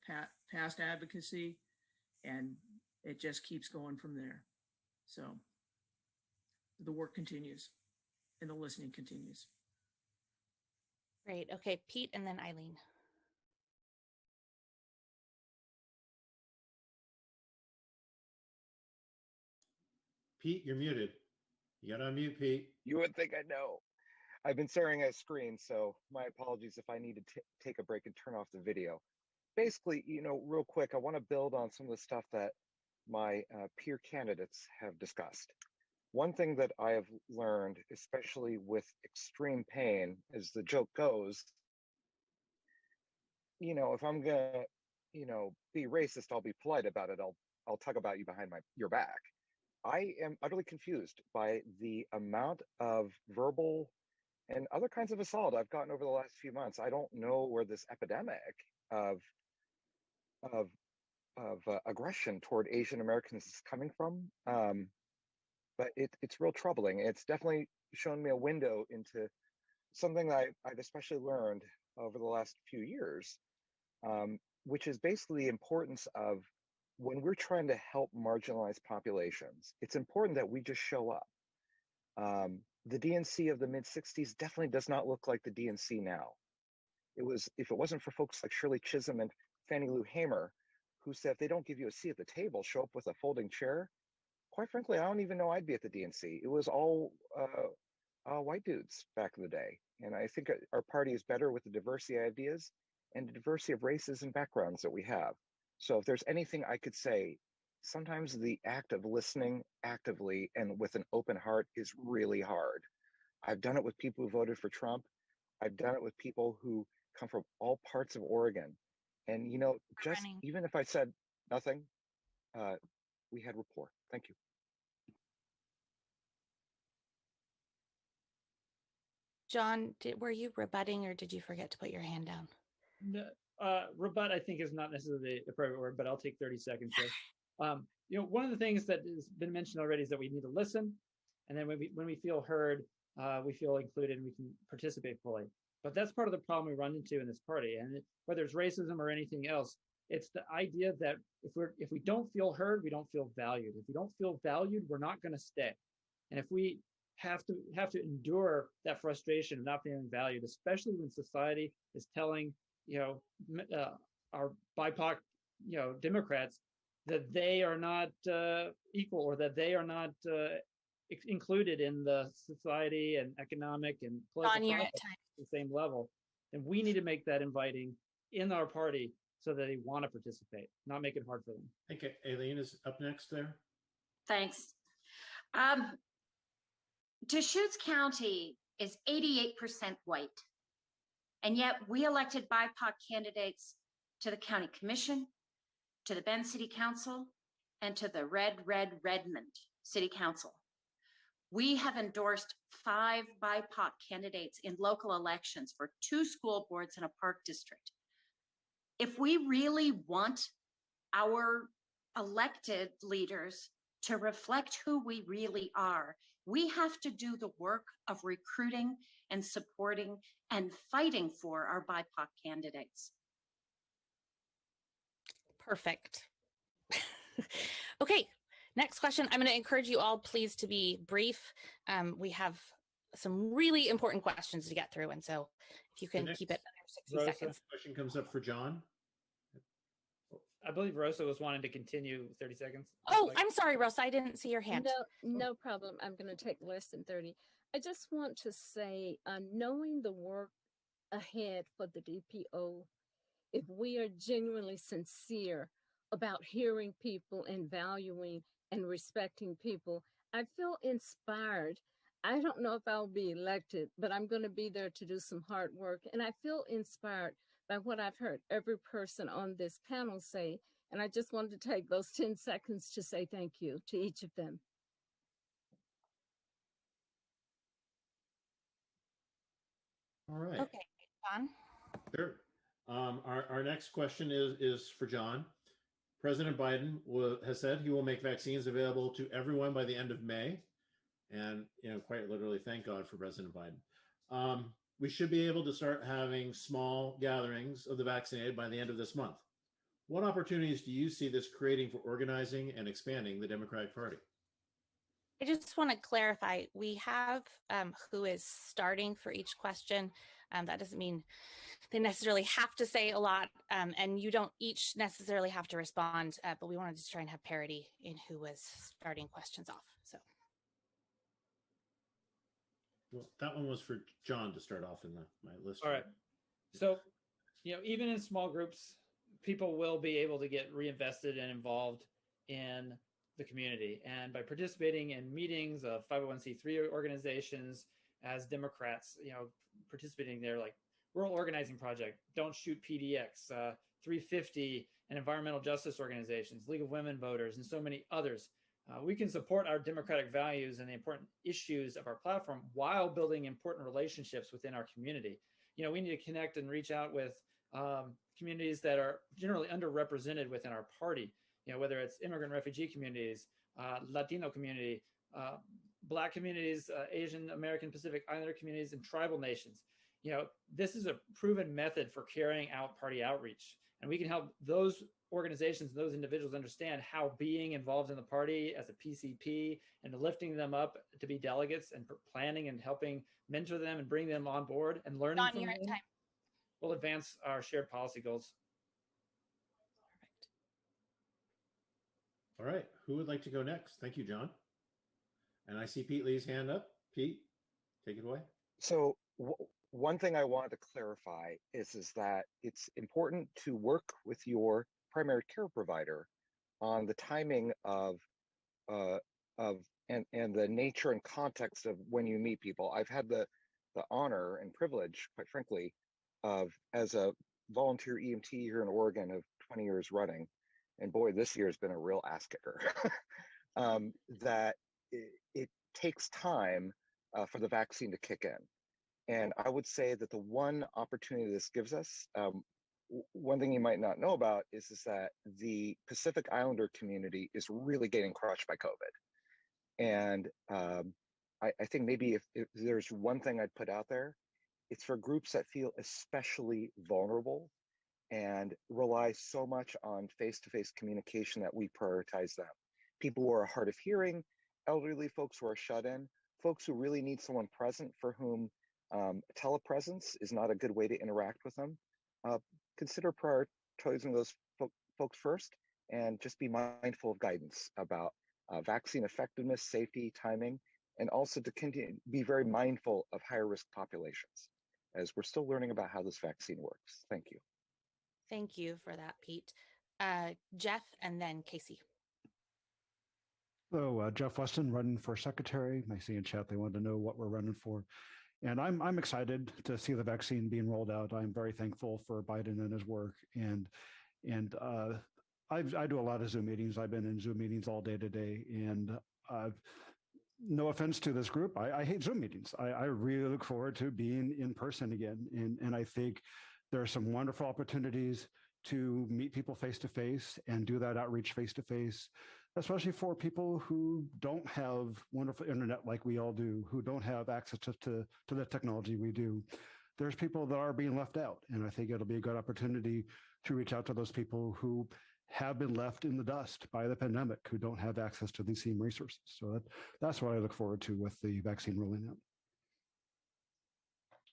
passed advocacy, and it just keeps going from there. So the work continues and the listening continues. Great. Okay, Pete, and then Eileen. Pete, you're muted. You got to unmute, Pete. You would think I know. I've been staring at a screen, so my apologies if I need to take a break and turn off the video. Basically, you know, real quick, I want to build on some of the stuff that my peer candidates have discussed. One thing that I have learned, especially with extreme pain, as the joke goes, you know, if I'm gonna, you know, be racist, I'll be polite about it. I'll talk about you behind your back. I am utterly confused by the amount of verbal and other kinds of assault I've gotten over the last few months. I don't know where this epidemic of of aggression toward Asian Americans is coming from, but it's real troubling. It's definitely shown me a window into something that I've especially learned over the last few years, which is basically the importance of when we're trying to help marginalized populations, it's important that we just show up. The DNC of the mid 60s definitely does not look like the DNC now. If it wasn't for folks like Shirley Chisholm and Fannie Lou Hamer, who said if they don't give you a seat at the table, show up with a folding chair. Quite frankly, I don't even know I'd be at the DNC. It was all white dudes back in the day. And I think our party is better with the diversity of ideas and the diversity of races and backgrounds that we have. So if there's anything I could say, sometimes the act of listening actively and with an open heart is really hard. I've done it with people who voted for Trump. I've done it with people who come from all parts of Oregon. And, you know, just even if I said nothing, we had rapport. Thank you. John, were you rebutting or did you forget to put your hand down? No, rebut, I think, is not necessarily the appropriate word, but I'll take 30 seconds here. You know, one of the things that has been mentioned already is that we need to listen. And then when we feel heard, we feel included and we can participate fully. But that's part of the problem we run into in this party. And whether it's racism or anything else, it's the idea that if we don't feel heard, we don't feel valued. If we don't feel valued, we're not going to stay. And if we have to endure that frustration of not feeling valued, especially when society is telling, you know, our BIPOC, you know, Democrats that they are not equal or that they are not included in the society and economic and political process at the same level, then we need to make that inviting in our party so that they want to participate, not make it hard for them. Okay, Aileen is up next there. Thanks. Deschutes County is 88% white, and yet we elected BIPOC candidates to the county commission, to the Bend City Council, and to the Redmond City Council. We have endorsed 5 BIPOC candidates in local elections for 2 school boards and a park district. If we really want our elected leaders to reflect who we really are, we have to do the work of recruiting and supporting and fighting for our BIPOC candidates. Perfect. Okay, next question. I'm going to encourage you all, please, to be brief. We have some really important questions to get through, and so if you can keep it under 60 seconds. Question comes up for John. I believe Rosa was wanting to continue 30 seconds. Oh, I'm sorry, Rosa. I didn't see your hand. No problem. I'm going to take less than 30. I just want to say, knowing the work ahead for the DPO, if we are genuinely sincere about hearing people and valuing and respecting people, I feel inspired. I don't know if I'll be elected, but I'm going to be there to do some hard work. And I feel inspired by what I've heard every person on this panel say. And I just wanted to take those 10 seconds to say thank you to each of them. All right. Okay, John. Sure. Our next question is for John. President Biden has said he will make vaccines available to everyone by the end of May. And, you know, quite literally, thank God for President Biden. We should be able to start having small gatherings of the vaccinated by the end of this month. What opportunities do you see this creating for organizing and expanding the Democratic Party? I just want to clarify, we have who is starting for each question. That doesn't mean they necessarily have to say a lot, and you don't each necessarily have to respond, but we wanted to try and have parity in who was starting questions off. So. Well, that one was for John to start off in my list. All right. So, you know, even in small groups, people will be able to get reinvested and involved in the community. And by participating in meetings of 501c3 organizations as Democrats, you know, participating there, like Rural Organizing Project, Don't Shoot PDX, 350, and environmental justice organizations, League of Women Voters, and so many others. We can support our democratic values and the important issues of our platform while building important relationships within our community. We need to connect and reach out with communities that are generally underrepresented within our party, whether it's immigrant refugee communities, Latino community, Black communities, Asian American Pacific Islander communities, and tribal nations. This is a proven method for carrying out party outreach. And we can help those organizations and those individuals understand how being involved in the party as a PCP and lifting them up to be delegates and planning and helping mentor them and bring them on board and learning Don, from you're them at time. will advance our shared policy goals. All right. Who would like to go next? Thank you, John. And I see Pete Lee's hand up. Pete, take it away. So one thing I wanted to clarify is that it's important to work with your primary care provider on the timing of and the nature and context of when you meet people. I've had the honor and privilege, quite frankly, of as a volunteer EMT here in Oregon of 20 years running, and boy, this year has been a real ass kicker. That it takes time for the vaccine to kick in. And I would say that the one opportunity this gives us, one thing you might not know about is that the Pacific Islander community is really getting crushed by COVID. And I think maybe if there's one thing I'd put out there, it's for groups that feel especially vulnerable and rely so much on face-to-face communication that we prioritize them. People who are hard of hearing, elderly folks who are shut in, folks who really need someone present for whom telepresence is not a good way to interact with them. Consider prioritizing those folks first, and just be mindful of guidance about vaccine effectiveness, safety, timing, and also to continue be very mindful of higher risk populations, as we're still learning about how this vaccine works. Thank you. Thank you for that, Pete. Jeff, and then Casey. So Jeff Weston, running for secretary. I see in chat they wanted to know what we're running for. And I'm excited to see the vaccine being rolled out. I'm very thankful for Biden and his work. And I do a lot of Zoom meetings. I've been in Zoom meetings all day today. And no offense to this group, I hate Zoom meetings. I really look forward to being in person again. And I think there are some wonderful opportunities to meet people face to face and do that outreach face to face, especially for people who don't have wonderful internet like we all do, who don't have access to the technology we do. There's people that are being left out. And I think it'll be a good opportunity to reach out to those people who have been left in the dust by the pandemic, who don't have access to these same resources. So that's what I look forward to with the vaccine rolling out.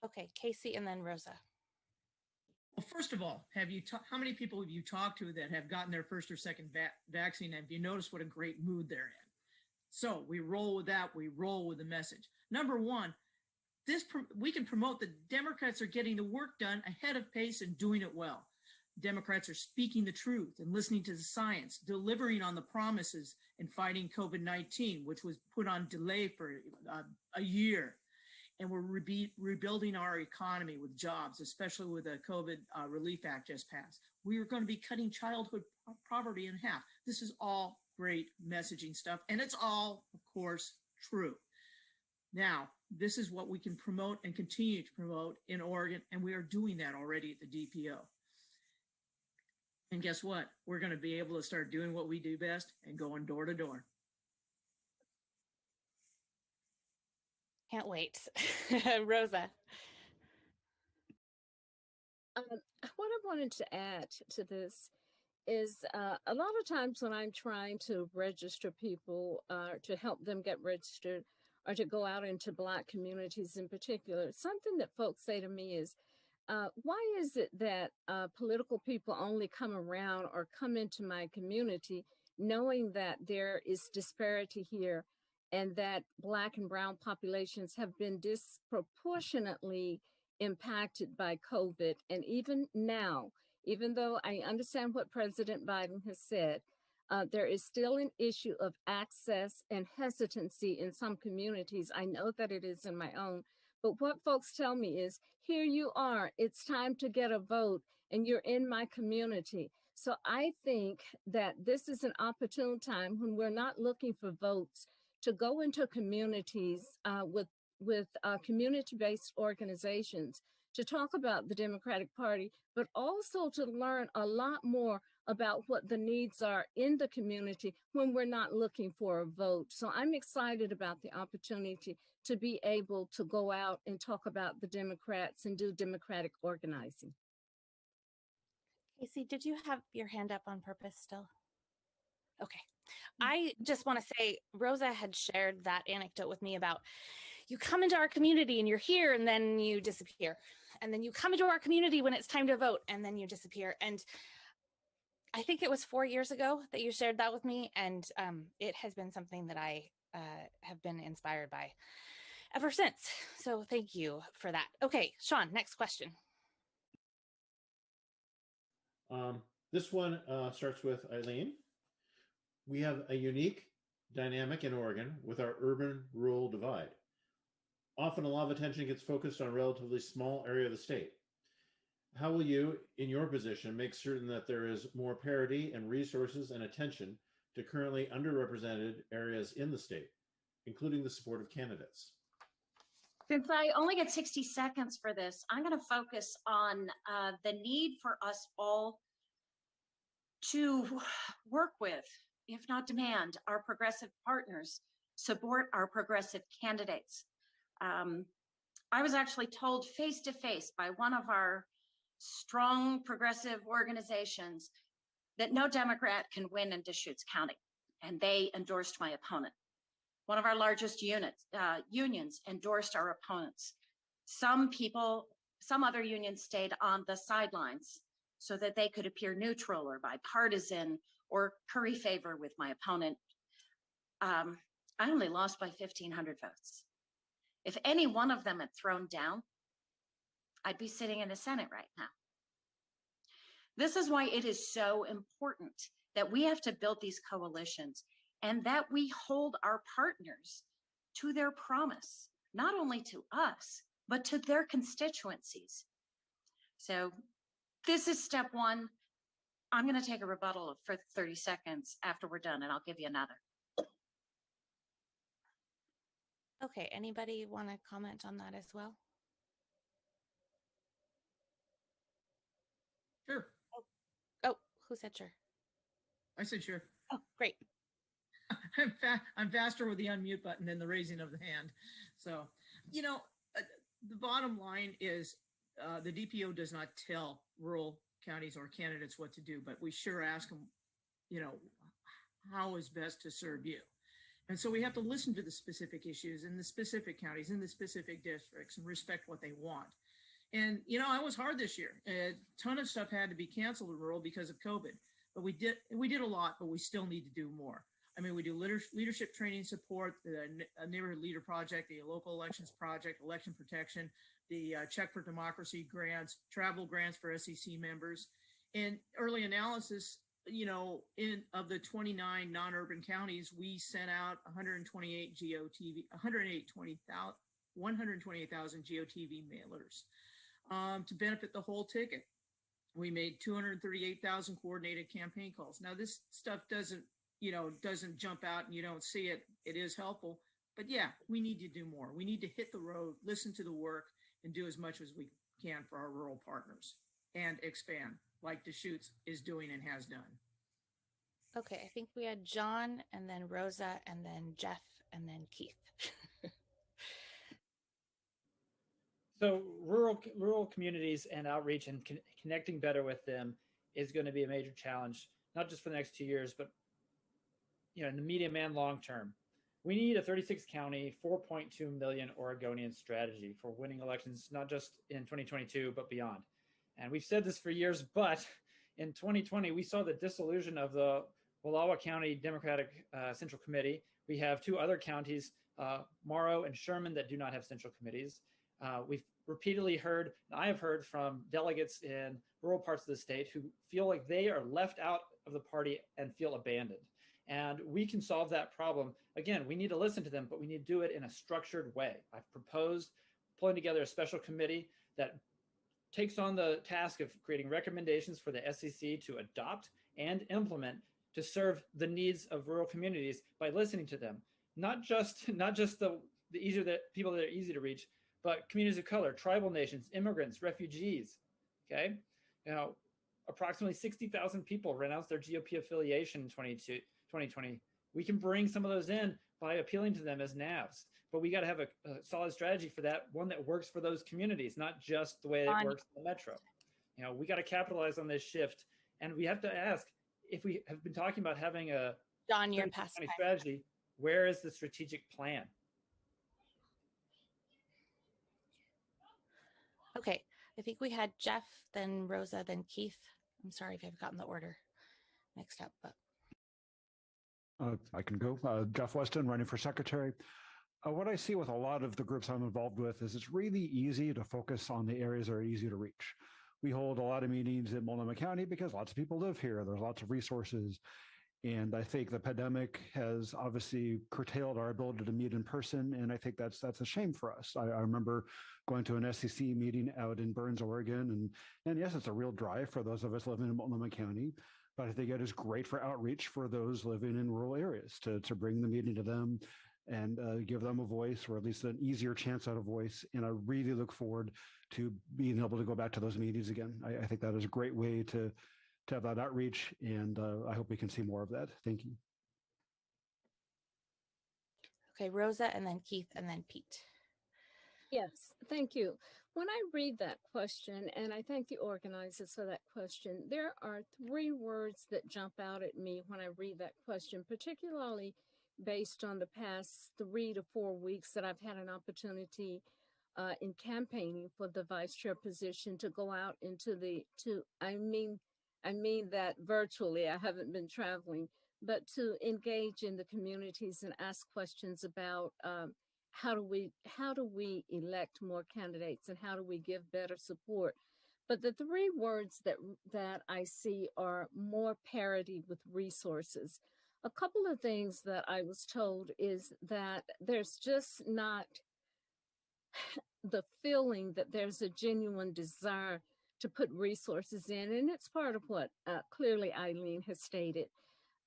Okay, Casey, and then Rosa. Well, first of all, how many people have you talked to that have gotten their first or second vaccine? Have you noticed what a great mood they're in? So we roll with that. We roll with the message. Number one, we can promote that Democrats are getting the work done ahead of pace and doing it well. Democrats are speaking the truth and listening to the science, delivering on the promises and fighting COVID-19, which was put on delay for a year. And we're rebuilding our economy with jobs, especially with the COVID Relief Act just passed. We are going to be cutting childhood poverty in half. This is all great messaging stuff, and it's all, of course, true. Now, this is what we can promote and continue to promote in Oregon, and we are doing that already at the DPO. And guess what? We're going to be able to start doing what we do best and going door to door. Can't wait. Rosa. What I wanted to add to this is a lot of times when I'm trying to register people to help them get registered or to go out into Black communities in particular, something that folks say to me is, why is it that political people only come around or come into my community knowing that there is disparity here and that Black and brown populations have been disproportionately impacted by COVID? And even now, even though I understand what President Biden has said, there is still an issue of access and hesitancy in some communities. I know that it is in my own. But what folks tell me is, here you are, it's time to get a vote, and you're in my community. So I think that this is an opportune time when we're not looking for votes to go into communities with community-based organizations to talk about the Democratic Party, but also to learn a lot more about what the needs are in the community when we're not looking for a vote. So I'm excited about the opportunity to be able to go out and talk about the Democrats and do democratic organizing. Casey, did you have your hand up on purpose still? Okay. I just want to say Rosa had shared that anecdote with me about you come into our community and you're here and then you disappear. And then you come into our community when it's time to vote and then you disappear. And I think it was 4 years ago that you shared that with me. And it has been something that I have been inspired by ever since. So thank you for that. Okay, Sean, next question. This one starts with Eileen. We have a unique dynamic in Oregon with our urban-rural divide. Often a lot of attention gets focused on a relatively small area of the state. How will you, in your position, make certain that there is more parity and resources and attention to currently underrepresented areas in the state, including the support of candidates? Since I only get 60 seconds for this, I'm going to focus on the need for us all to work with, if not demand, our progressive partners, support our progressive candidates. I was actually told face to face by one of our strong progressive organizations that no Democrat can win in Deschutes County, and they endorsed my opponent. One of our largest unions endorsed our opponents. Some other unions stayed on the sidelines so that they could appear neutral or bipartisan or curry favor with my opponent. I only lost by 1,500 votes. If any one of them had thrown down, I'd be sitting in the Senate right now. This is why it is so important that we have to build these coalitions and that we hold our partners to their promise, not only to us, but to their constituencies. So this is step one. I'm going to take a rebuttal for 30 seconds after we're done, and I'll give you another. Okay, anybody want to comment on that as well? Sure. Oh, who said sure? I said sure. Oh, great. I'm faster with the unmute button than the raising of the hand. So, the bottom line is the DPO does not tell rural counties or candidates what to do, but we sure ask them, how is best to serve you? And so we have to listen to the specific issues in the specific counties, in the specific districts, and respect what they want. And, I was hard this year. A ton of stuff had to be canceled in rural because of COVID, but we did a lot, but we still need to do more. I mean, we do leadership training support, the Neighborhood Leader Project, the Local Elections Project, election protection, the Check for Democracy grants, travel grants for SEC members, and early analysis. Of the 29 non-urban counties, we sent out 128,000 GOTV mailers to benefit the whole ticket. We made 238,000 coordinated campaign calls. Now, this stuff doesn't jump out and you don't see it. It is helpful, but yeah, we need to do more. We need to hit the road, listen to the work, and do as much as we can for our rural partners and expand like Deschutes is doing and has done. Okay, I think we had John and then Rosa and then Jeff and then Keith. So rural communities and outreach and connecting better with them is going to be a major challenge, not just for the next 2 years, but in the medium and long term. We need a 36 county, 4.2 million Oregonian strategy for winning elections, not just in 2022, but beyond. And we've said this for years, but in 2020, we saw the dissolution of the Wallowa County Democratic Central Committee. We have two other counties, Morrow and Sherman, that do not have central committees. We've repeatedly heard, and I have heard from delegates in rural parts of the state who feel like they are left out of the party and feel abandoned. And we can solve that problem. Again, we need to listen to them, but we need to do it in a structured way. I've proposed pulling together a special committee that takes on the task of creating recommendations for the SEC to adopt and implement to serve the needs of rural communities by listening to them. Not just the easier that people that are easy to reach, but communities of color, tribal nations, immigrants, refugees. Okay, now approximately 60,000 people renounced their GOP affiliation in 2020. We can bring some of those in by appealing to them as NAVs, but we got to have a solid strategy for that, one that works for those communities, not just the way it works in the metro. We got to capitalize on this shift, and we have to ask, if we have been talking about having a John, you're past strategy, where is the strategic plan? Okay, I think we had Jeff, then Rosa, then Keith. I'm sorry if I've gotten the order mixed up, but. I can go. Jeff Weston, running for secretary. What I see with a lot of the groups I'm involved with is it's really easy to focus on the areas that are easy to reach. We hold a lot of meetings in Multnomah County because lots of people live here. There's lots of resources. And I think the pandemic has obviously curtailed our ability to meet in person. And I think that's a shame for us. I remember going to an SEC meeting out in Burns, Oregon. And yes, it's a real drive for those of us living in Multnomah County. But I think it is great for outreach for those living in rural areas to bring the meeting to them and give them a voice, or at least an easier chance at a voice. And I really look forward to being able to go back to those meetings again. I think that is a great way to have that outreach, and I hope we can see more of that. Thank you. Okay, Rosa, and then Keith, and then Pete. Yes, thank you. When I read that question, and I thank the organizers for that question, there are 3 words that jump out at me when I read that question, particularly based on the past 3 to 4 weeks that I've had an opportunity in campaigning for the vice chair position to go out into I mean that virtually. I haven't been traveling, but to engage in the communities and ask questions about how do we elect more candidates and how do we give better support. But the 3 words that I see are more parity with resources. A couple of things that I was told is that there's just not the feeling that there's a genuine desire to put resources in, and it's part of what clearly Eileen has stated.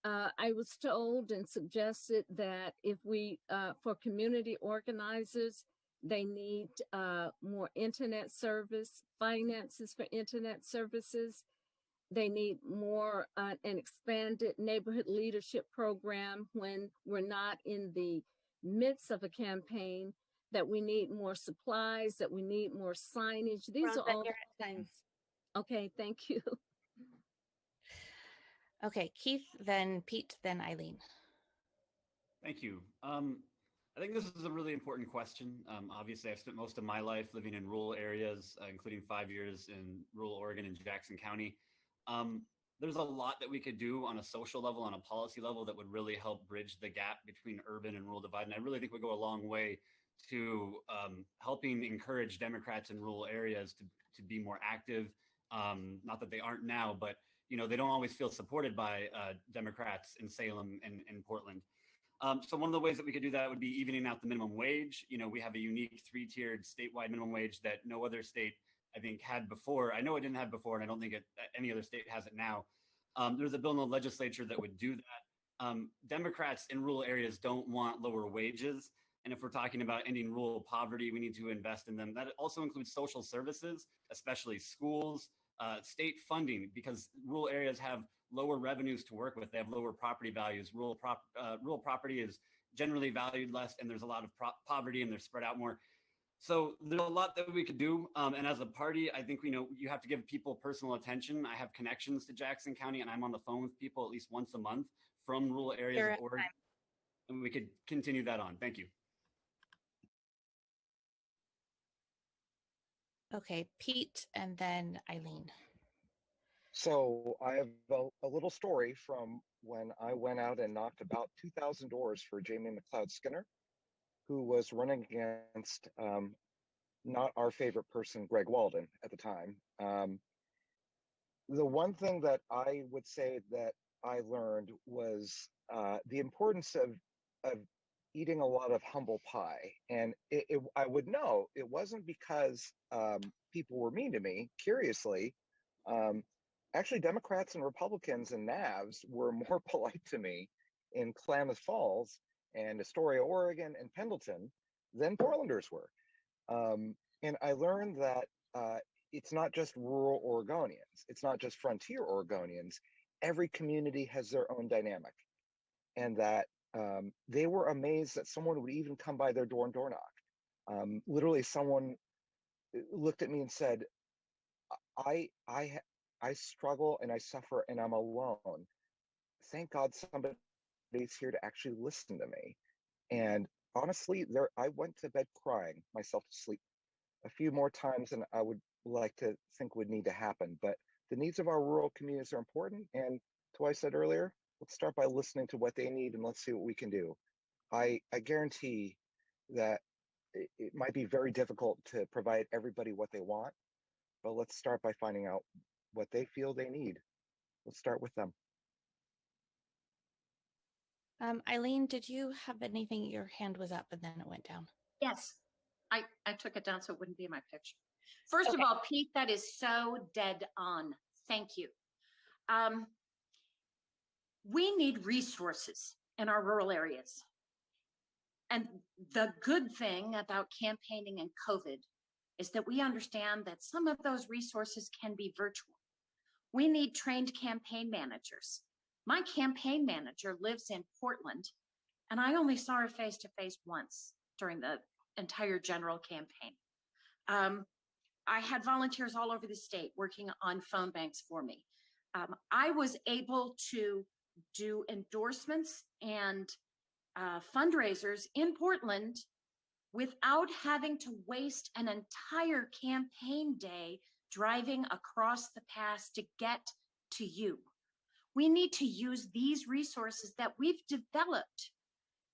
I was told and suggested that if we, for community organizers, they need more internet service, finances for internet services. They need more an expanded neighborhood leadership program when we're not in the midst of a campaign, that we need more supplies, that we need more signage. These are all things. Okay, thank you. Okay, Keith, then Pete, then Eileen. Thank you. I think this is a really important question. Obviously, I've spent most of my life living in rural areas, including 5 years in rural Oregon and Jackson County. There's a lot that we could do on a social level, on a policy level, that would really help bridge the gap between urban and rural divide. And I really think we go a long way to helping encourage Democrats in rural areas to be more active. Not that they aren't now, but they don't always feel supported by Democrats in Salem and in Portland. So one of the ways that we could do that would be evening out the minimum wage. We have a unique 3-tiered statewide minimum wage that no other state, I think, had before. I know it didn't have before, and I don't think any other state has it now. There's a bill in the legislature that would do that. Democrats in rural areas don't want lower wages. And if we're talking about ending rural poverty, we need to invest in them. That also includes social services, especially schools, state funding, because rural areas have lower revenues to work with. They have lower property values. Rural property is generally valued less, and there's a lot of poverty, and they're spread out more. So there's a lot that we could do. And as a party, I think you have to give people personal attention. I have connections to Jackson County, and I'm on the phone with people at least once a month from rural areas of Oregon. And we could continue that on. Thank you. Okay, Pete, and then Eileen. So I have a little story from when I went out and knocked about 2,000 doors for Jamie McLeod Skinner, who was running against not our favorite person, Greg Walden, at the time. The one thing that I would say that I learned was the importance of eating a lot of humble pie. And I would know it wasn't because people were mean to me. Curiously, actually, Democrats and Republicans and NAVs were more polite to me in Klamath Falls and Astoria, Oregon, and Pendleton than Portlanders were. And I learned that it's not just rural Oregonians, it's not just frontier Oregonians. Every community has their own dynamic, and that they were amazed that someone would even come by their door and door knock. Literally, someone looked at me and said, I struggle and I suffer and I'm alone. Thank God somebody's here to actually listen to me. And honestly, I went to bed crying myself to sleep a few more times than I would like to think would need to happen. But the needs of our rural communities are important. And to what I said earlier, let's start by listening to what they need and let's see what we can do. I guarantee that it might be very difficult to provide everybody what they want, but let's start by finding out what they feel they need. Let's start with them. Eileen, did you have anything? Your hand was up and then it went down. Yes, I took it down so it wouldn't be in my picture. First of all, Pete, that is so dead on. Thank you. We need resources in our rural areas. And the good thing about campaigning in COVID is that we understand that some of those resources can be virtual. We need trained campaign managers. My campaign manager lives in Portland, and I only saw her face to face once during the entire general campaign. I had volunteers all over the state working on phone banks for me. I was able to do endorsements and fundraisers in Portland without having to waste an entire campaign day driving across the pass to get to you. We need to use these resources that we've developed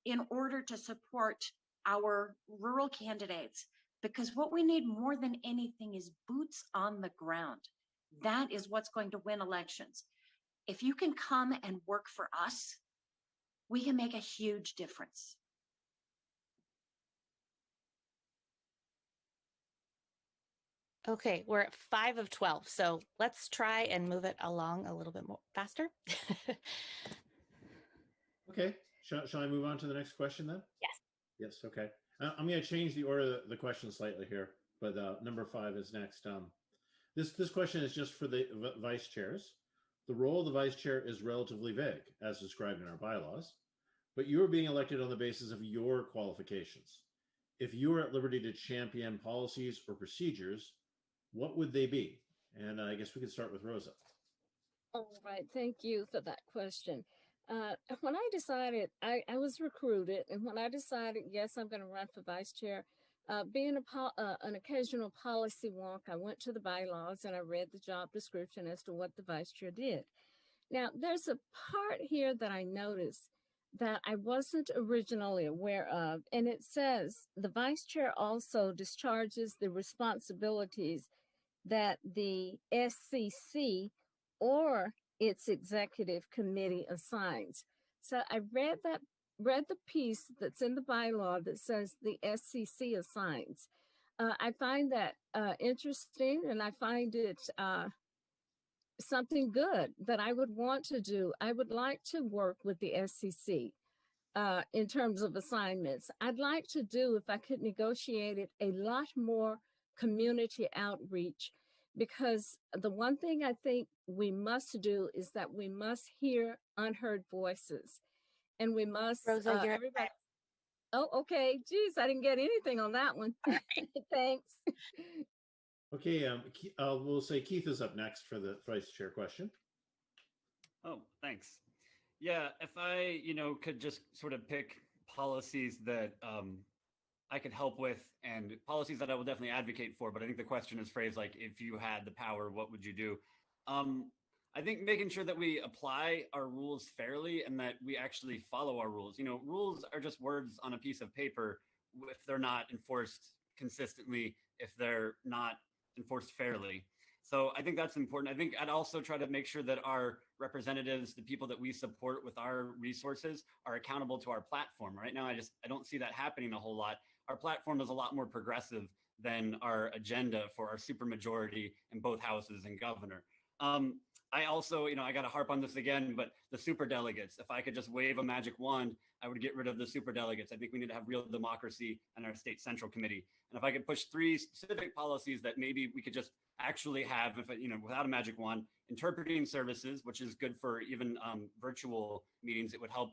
in order to support our rural candidates, because what we need more than anything is boots on the ground. That is what's going to win elections. If you can come and work for us, we can make a huge difference. Okay, we're at 5 of 12, so let's try and move it along a little bit more faster. Okay, shall I move on to the next question then? Yes. Yes, okay. I'm going to change the order of the question slightly here, but number 5 is next. This question is just for the vice chairs. The role of the vice chair is relatively vague, as described in our bylaws, but you are being elected on the basis of your qualifications. If you are at liberty to champion policies or procedures, what would they be? And I guess we could start with Rosa. All right, thank you for that question. When I decided, I was recruited, and when I decided, yes, I'm going to run for vice chair, being an occasional policy wonk, I went to the bylaws and I read the job description as to what the vice chair did. Now, there's a part here that I noticed that I wasn't originally aware of, and it says the vice chair also discharges the responsibilities that the SCC or its executive committee assigns. So I read the piece that's in the bylaw that says the SCC assigns. I find that interesting, and I find it something good that I would want to do. I would like to work with the SCC in terms of assignments. I'd like to do, if I could negotiate it, a lot more community outreach, because the one thing I think we must do is that we must hear unheard voices, and we must, Rosa, you're everybody. Oh, okay. Geez, I didn't get anything on that one. Thanks. Okay, we'll say Keith is up next for the vice chair question. Oh, thanks. Yeah, if I, could just sort of pick policies that I could help with and policies that I will definitely advocate for, but I think the question is phrased like, if you had the power, what would you do? I think making sure that we apply our rules fairly and that we actually follow our rules. Rules are just words on a piece of paper if they're not enforced consistently, if they're not enforced fairly. So I think that's important. I think I'd also try to make sure that our representatives, the people that we support with our resources, are accountable to our platform. Right now, I don't see that happening a whole lot. Our platform is a lot more progressive than our agenda for our supermajority in both houses and governor. I also, I got to harp on this again, but the super delegates, if I could just wave a magic wand, I would get rid of the super delegates. I think we need to have real democracy in our state central committee. And if I could push 3 specific policies that maybe we could just actually have, without a magic wand, interpreting services, which is good for even virtual meetings. It would help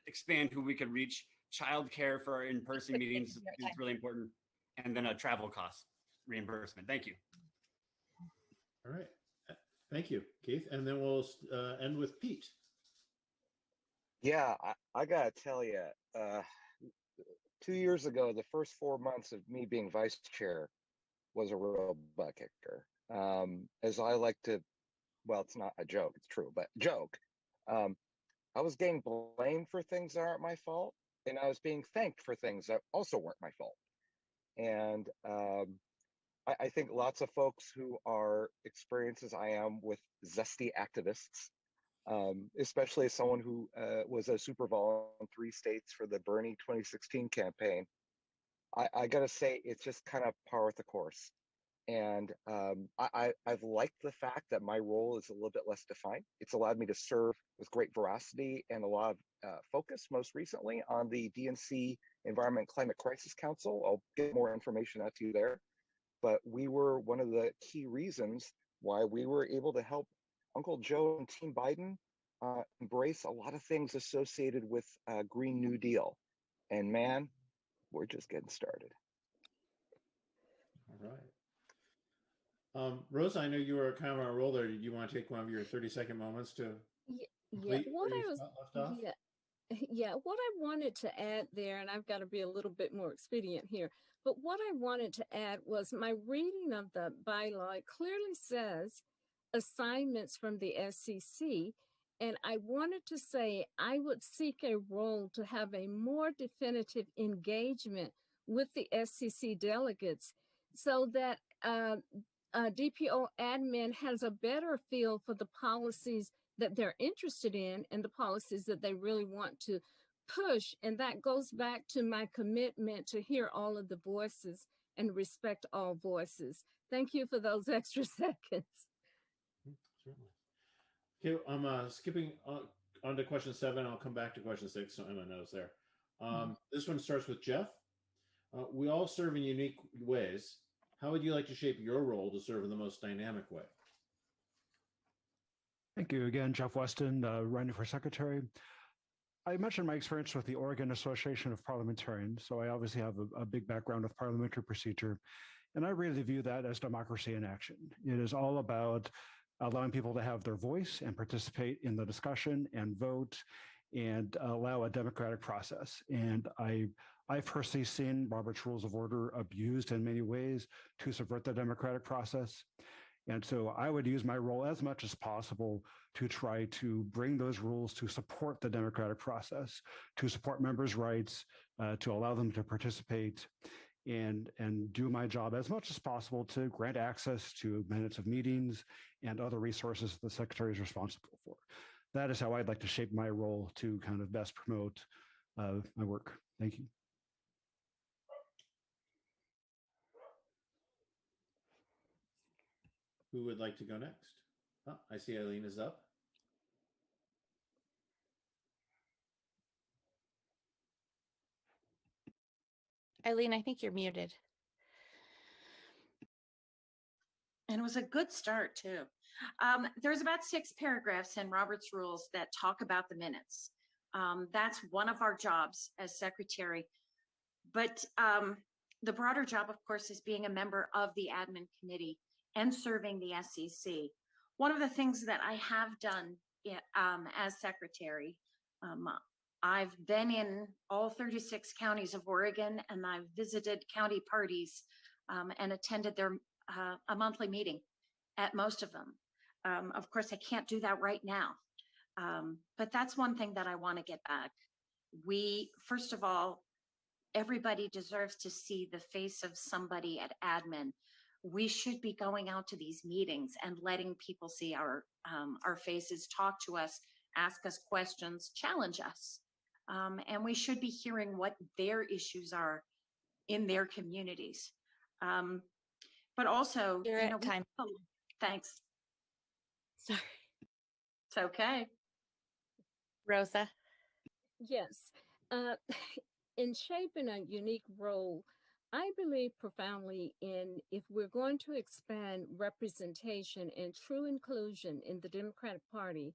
expand who we could reach. Childcare for our in-person meetings is really important. And then a travel cost reimbursement. Thank you. All right. Thank you, Keith. And then we'll end with Pete. Yeah, I gotta tell you, 2 years ago, the first 4 months of me being vice chair was a real butt kicker. As I like to, well, it's not a joke, it's true, but joke. I was getting blamed for things that aren't my fault, and I was being thanked for things that also weren't my fault. And I think lots of folks who are experienced as I am with zesty activists, especially as someone who was a super vol in 3 states for the Bernie 2016 campaign, I got to say, it's just kind of par with the course. And I've liked the fact that my role is a little bit less defined. It's allowed me to serve with great veracity and a lot of focus, most recently on the DNC Environment Climate Crisis Council. I'll get more information out to you there. But we were one of the key reasons why we were able to help Uncle Joe and Team Biden embrace a lot of things associated with Green New Deal. And man, we're just getting started. All right. Rosa, I know you were kind of on a roll there. Did you want to take one of your 30-second moments to complete where you left off? Yeah, what I wanted to add there, and I've got to be a little bit more expedient here, but what I wanted to add was my reading of the bylaw clearly says assignments from the SCC, and I wanted to say I would seek a role to have a more definitive engagement with the SCC delegates so that DPO admin has a better feel for the policies that they're interested in and the policies that they really want to push. And that goes back to my commitment to hear all of the voices and respect all voices. Thank you for those extra seconds. Certainly. Okay, I'm skipping on to question 7. I'll come back to question 6, so Emma knows there. This one starts with Jeff. We all serve in unique ways. How would you like to shape your role to serve in the most dynamic way? Thank you again, Jeff Weston, running for secretary. I mentioned my experience with the Oregon Association of Parliamentarians, so I obviously have a big background with parliamentary procedure, and I really view that as democracy in action. It is all about allowing people to have their voice and participate in the discussion and vote and allow a democratic process. And I've personally seen Robert's Rules of Order abused in many ways to subvert the democratic process. And so I would use my role as much as possible to try to bring those rules to support the democratic process, to support members' rights, to allow them to participate and do my job as much as possible to grant access to minutes of meetings and other resources the secretary is responsible for. That is how I'd like to shape my role to kind of best promote my work. Thank you. Who would like to go next? Oh, I see Eileen is up. Eileen, I think you're muted. And it was a good start too. There's about 6 paragraphs in Robert's Rules that talk about the minutes. That's one of our jobs as secretary. But the broader job, of course, is being a member of the admin committee and serving the SCC. One of the things that I have done as secretary, I've been in all 36 counties of Oregon, and I've visited county parties and attended their a monthly meeting at most of them. Of course, I can't do that right now, but that's one thing that I want to get back. First of all, everybody deserves to see the face of somebody at admin we should be going out to these meetings and letting people see our faces, talk to us, ask us questions, challenge us. And we should be hearing what their issues are in their communities. But also, You're you know, at time. thanks. Sorry. It's okay. Rosa. Yes. Uh, in shaping a unique role, I believe profoundly in if we're going to expand representation and true inclusion in the Democratic Party,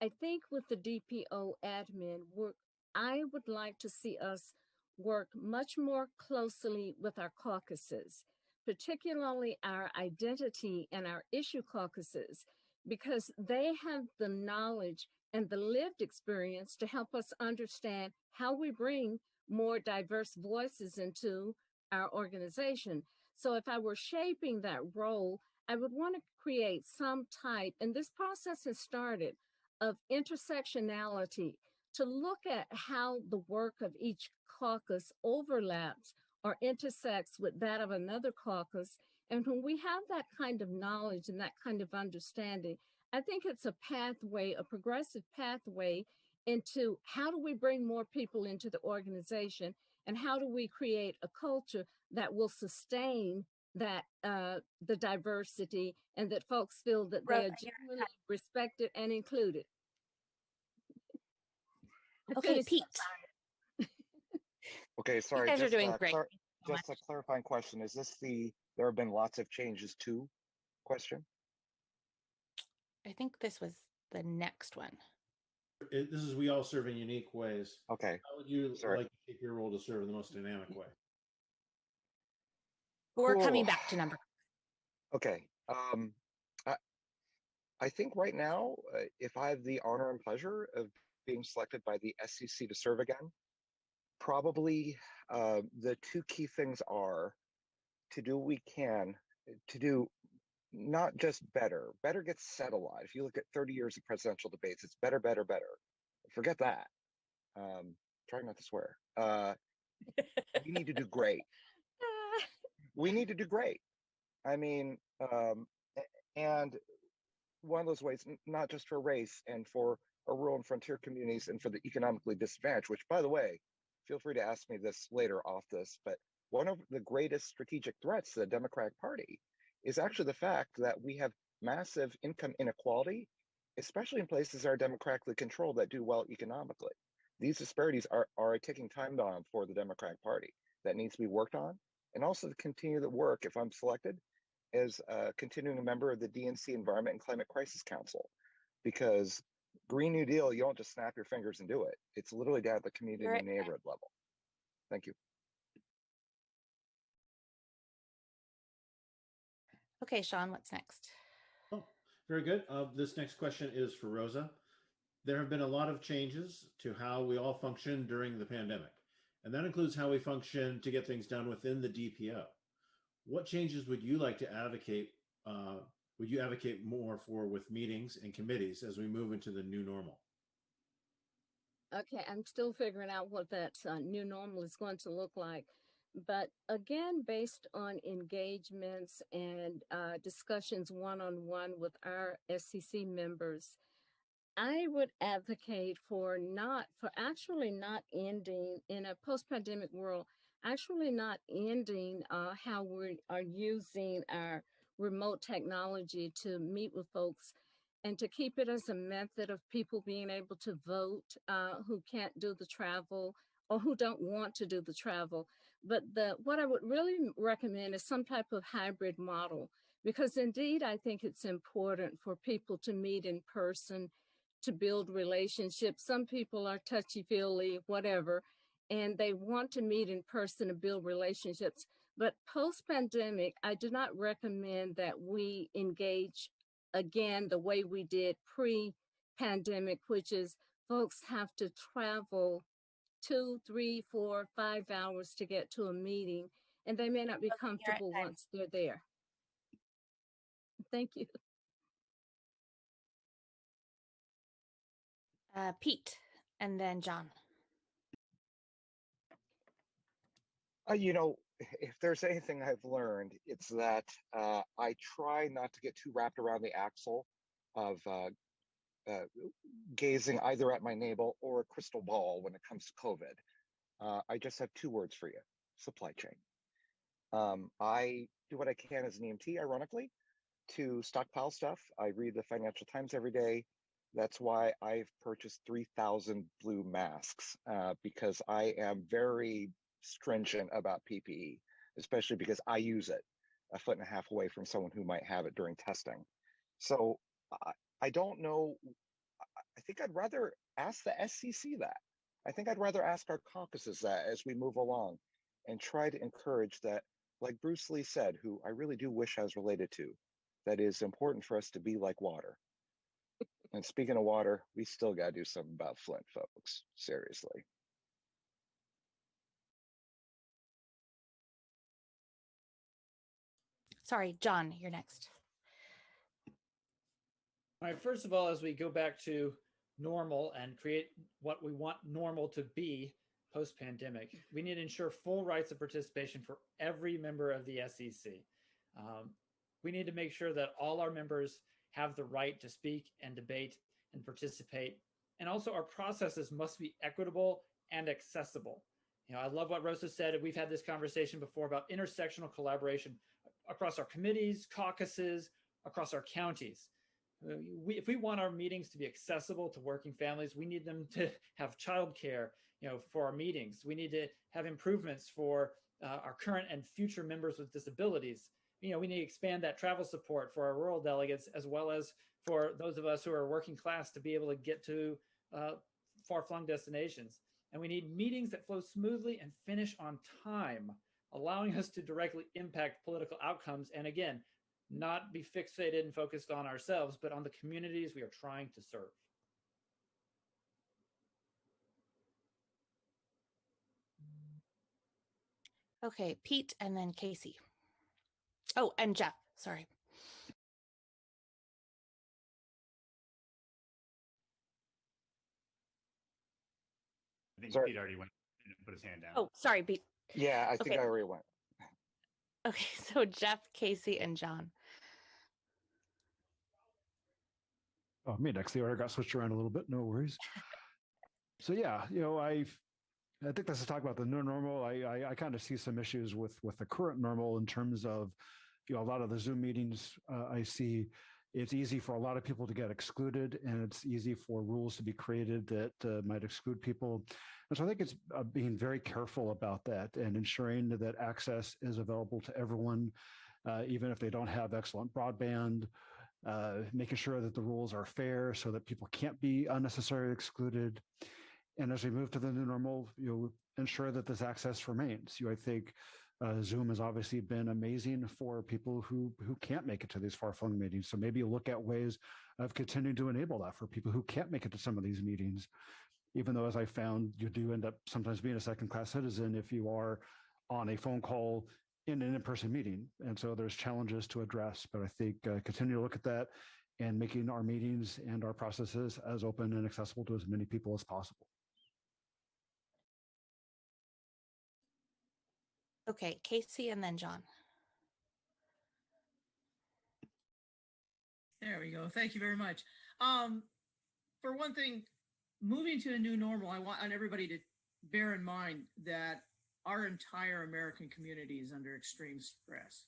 I think with the DPO admin work, I would like to see us work much more closely with our caucuses, particularly our identity and our issue caucuses, because they have the knowledge and the lived experience to help us understand how we bring more diverse voices into our organization. So if I were shaping that role, I would want to create some type, and this process has started, of intersectionality to look at how the work of each caucus overlaps or intersects with that of another caucus. And when we have that kind of knowledge and that kind of understanding, I think it's a pathway, a progressive pathway into how do we bring more people into the organization and how do we create a culture that will sustain that the diversity and that folks feel that they are genuinely respected and included. Okay, Pete. Okay, sorry. You guys are doing great. Just a clarifying question. Is this there have been lots of changes to question? I think this was the next one. This is we all serve in unique ways. Okay. How would you like to take your role to serve in the most dynamic way? We're coming back to number. Okay. I think right now, if I have the honor and pleasure of being selected by the SCC to serve again, probably the two key things are to do what we can to do not just better. Better gets said a lot. If you look at 30 years of presidential debates, it's better, better, better. Forget that. Try not to swear. We need to do great. We need to do great. I mean, and one of those ways, not just for race and for our rural and frontier communities and for the economically disadvantaged, which, by the way, feel free to ask me this later off this, but one of the greatest strategic threats to the Democratic Party is actually the fact that we have massive income inequality, especially in places that are democratically controlled that do well economically. These disparities are a ticking time bomb for the Democratic Party that needs to be worked on, and also to continue the work, if I'm selected, as continuing a member of the DNC Environment and Climate Crisis Council, because Green New Deal, you don't just snap your fingers and do it. It's literally down at the community and neighborhood level. Thank you. Okay, Sean, what's next? Oh, very good. This next question is for Rosa. There have been a lot of changes to how we all function during the pandemic, and that includes how we function to get things done within the DPO. What changes would you like to advocate? Would you advocate more for with meetings and committees as we move into the new normal? Okay, I'm still figuring out what that new normal is going to look like. But again, based on engagements and discussions one-on-one with our SCC members, I would advocate for actually not ending in a post-pandemic world, actually not ending how we are using our remote technology to meet with folks and to keep it as a method of people being able to vote who can't do the travel or who don't want to do the travel. But what I would really recommend is some type of hybrid model, because indeed, I think it's important for people to meet in person, to build relationships. Some people are touchy-feely, whatever, and they want to meet in person and build relationships. But post-pandemic, I do not recommend that we engage again the way we did pre-pandemic, which is folks have to travel 2, 3, 4, 5 hours to get to a meeting, and they may not be comfortable once they're there. Thank you. Pete, and then John. You know, if there's anything I've learned, it's that I try not to get too wrapped around the axle of gazing either at my navel or a crystal ball when it comes to COVID. I just have two words for you: supply chain. I do what I can as an EMT, ironically, to stockpile stuff. I read the Financial Times every day. That's why I've purchased 3,000 blue masks, because I am very stringent about PPE, especially because I use it a foot and a half away from someone who might have it during testing. So I don't know. I think I'd rather ask the SCC that. I think I'd rather ask our caucuses that as we move along and try to encourage that, like Bruce Lee said, who I really do wish I was related to, that is important for us to be like water. And speaking of water, we still got to do something about Flint, folks. Seriously. Sorry, John, you're next. All right, first of all, as we go back to normal and create what we want normal to be post-pandemic, we need to ensure full rights of participation for every member of the SEC. We need to make sure that all our members have the right to speak and debate and participate. And also our processes must be equitable and accessible. You know, I love what Rosa said. We've had this conversation before about intersectional collaboration across our committees, caucuses, across our counties. If we want our meetings to be accessible to working families, we need them to have childcare, for our meetings. We need to have improvements for our current and future members with disabilities. We need to expand that travel support for our rural delegates, as well as for those of us who are working class to be able to get to far-flung destinations. And we need meetings that flow smoothly and finish on time, allowing us to directly impact political outcomes. And again, not be fixated and focused on ourselves, but on the communities we are trying to serve. Okay, Pete and then Casey. Oh, and Jeff, sorry. I think Sorry. Pete already went and put his hand down. Oh, sorry, Pete. Yeah, I think I already went. Okay, so Jeff, Casey, and John. Oh, me next. The order got switched around a little bit. No worries. So yeah, I think this is talk about the new normal. I kind of see some issues with the current normal in terms of, a lot of the Zoom meetings I see. It's easy for a lot of people to get excluded, and it's easy for rules to be created that might exclude people. And so I think it's being very careful about that and ensuring that access is available to everyone, even if they don't have excellent broadband. Making sure that the rules are fair so that people can't be unnecessarily excluded. And as we move to the new normal, ensure that this access remains. I think Zoom has obviously been amazing for people who can't make it to these far-flung meetings. So maybe look at ways of continuing to enable that for people who can't make it to some of these meetings, even though, as I found, you do end up sometimes being a second-class citizen if you are on a phone call in an in-person meeting. And so there's challenges to address, but I think continue to look at that and making our meetings and our processes as open and accessible to as many people as possible. Okay, Casey and then John. There we go. Thank you very much. For one thing, moving to a new normal, I want everybody to bear in mind that our entire American community is under extreme stress,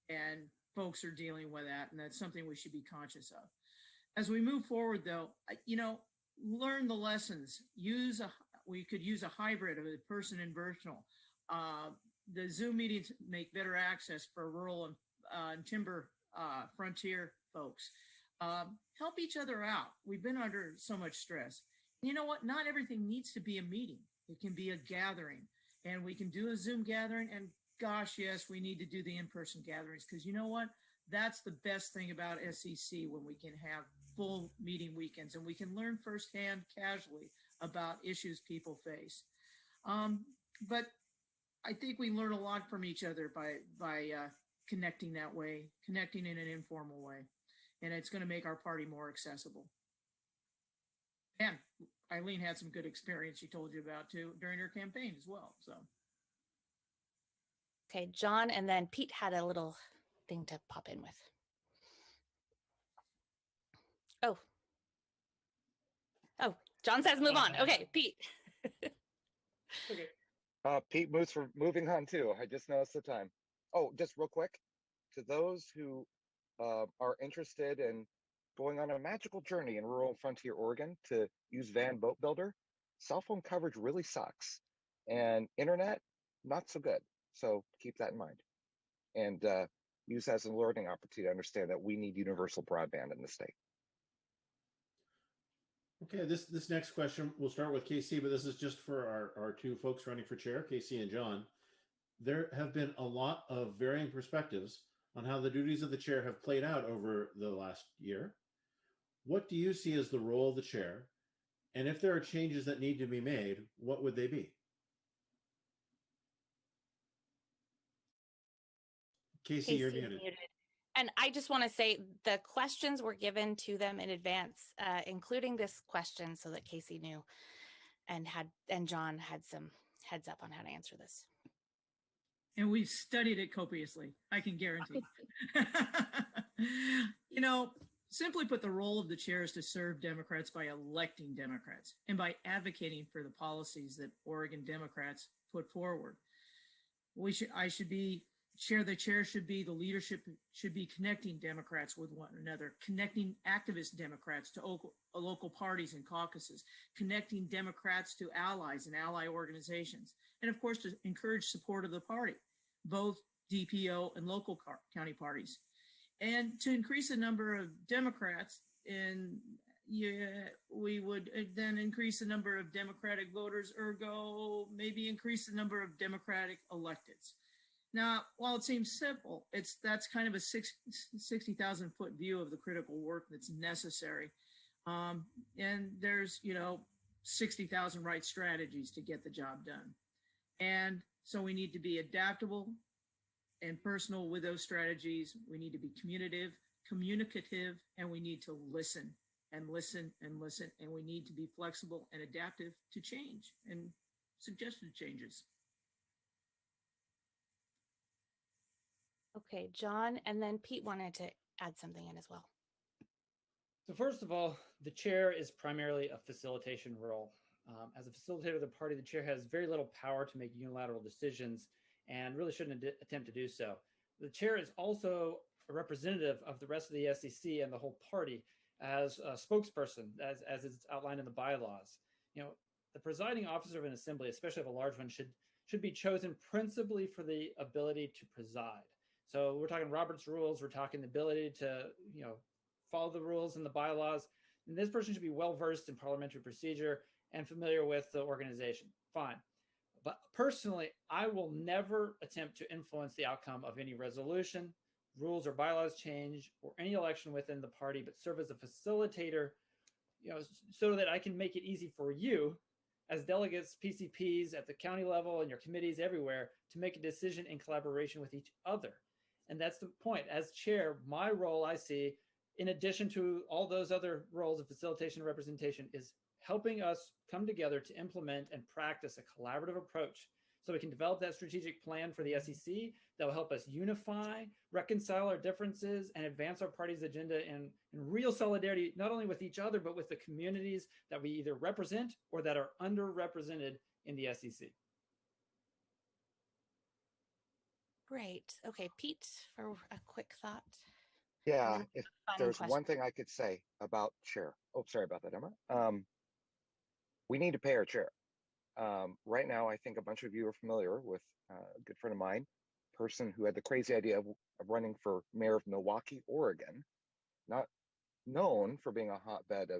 and folks are dealing with that, and that's something we should be conscious of. As we move forward, though, learn the lessons. We could use a hybrid of a person and virtual. The Zoom meetings make better access for rural and timber frontier folks. Help each other out. We've been under so much stress. You know what? Not everything needs to be a meeting. It can be a gathering, and we can do a Zoom gathering. And gosh, yes, we need to do the in-person gatherings, because you know what? That's the best thing about SEC, when we can have full meeting weekends and we can learn firsthand, casually, about issues people face. But I think we learn a lot from each other by connecting that way, connecting in an informal way, and it's going to make our party more accessible. And Eileen had some good experience she told you about too during her campaign as well. So, Okay, John, and then Pete had a little thing to pop in with. Oh. Oh, John says move on. Okay, Pete. Okay. Pete moves for moving on too. I just noticed the time. Oh, just real quick, to those who are interested in going on a magical journey in rural frontier Oregon to use Van Boat Builder, cell phone coverage really sucks, and internet not so good. So keep that in mind, and use that as a learning opportunity to understand that we need universal broadband in the state. Okay, this next question, we'll start with KC, but this is just for our two folks running for chair, KC and John. There have been a lot of varying perspectives on how the duties of the chair have played out over the last year. What do you see as the role of the chair? And if there are changes that need to be made, what would they be? Casey, you're muted. And I just want to say the questions were given to them in advance, including this question, so that Casey knew and John had some heads up on how to answer this. And we've studied it copiously, I can guarantee. You know, simply put, the role of the chair is to serve Democrats by electing Democrats and by advocating for the policies that Oregon Democrats put forward. The chair should be, the leadership should be connecting Democrats with one another, connecting activist Democrats to local parties and caucuses, connecting Democrats to allies and ally organizations, and of course to encourage support of the party, both DPO and local county parties, and to increase the number of Democrats. And we would then increase the number of Democratic voters, ergo maybe increase the number of Democratic electeds. Now, while it seems simple, that's kind of a 60,000 foot view of the critical work that's necessary. And there's, 60,000 right strategies to get the job done. And so we need to be adaptable and personal with those strategies. We need to be communicative, and we need to listen and listen and listen. And we need to be flexible and adaptive to change and suggested changes. Okay, John, and then Pete wanted to add something in as well. So first of all, the chair is primarily a facilitation role. As a facilitator of the party, the chair has very little power to make unilateral decisions and really shouldn't attempt to do so. The chair is also a representative of the rest of the SEC and the whole party as a spokesperson, as is outlined in the bylaws. The presiding officer of an assembly, especially of a large one, should be chosen principally for the ability to preside. So we're talking Robert's rules, we're talking the ability to, follow the rules and the bylaws. And this person should be well-versed in parliamentary procedure and familiar with the organization. Fine. But personally, I will never attempt to influence the outcome of any resolution, rules or bylaws change, or any election within the party, but serve as a facilitator, so that I can make it easy for you as delegates, PCPs at the county level and your committees everywhere to make a decision in collaboration with each other. And that's the point. As chair, my role, I see, in addition to all those other roles of facilitation and representation, is helping us come together to implement and practice a collaborative approach so we can develop that strategic plan for the SEC that will help us unify, reconcile our differences, and advance our party's agenda in real solidarity, not only with each other, but with the communities that we either represent or that are underrepresented in the SEC. Great. Okay, Pete, for a quick thought. Yeah, if there's one thing I could say about chair. Oh, sorry about that, Emma. We need to pay our chair. Right now, I think a bunch of you are familiar with a good friend of mine, person who had the crazy idea of running for mayor of Milwaukie, Oregon, not known for being a hotbed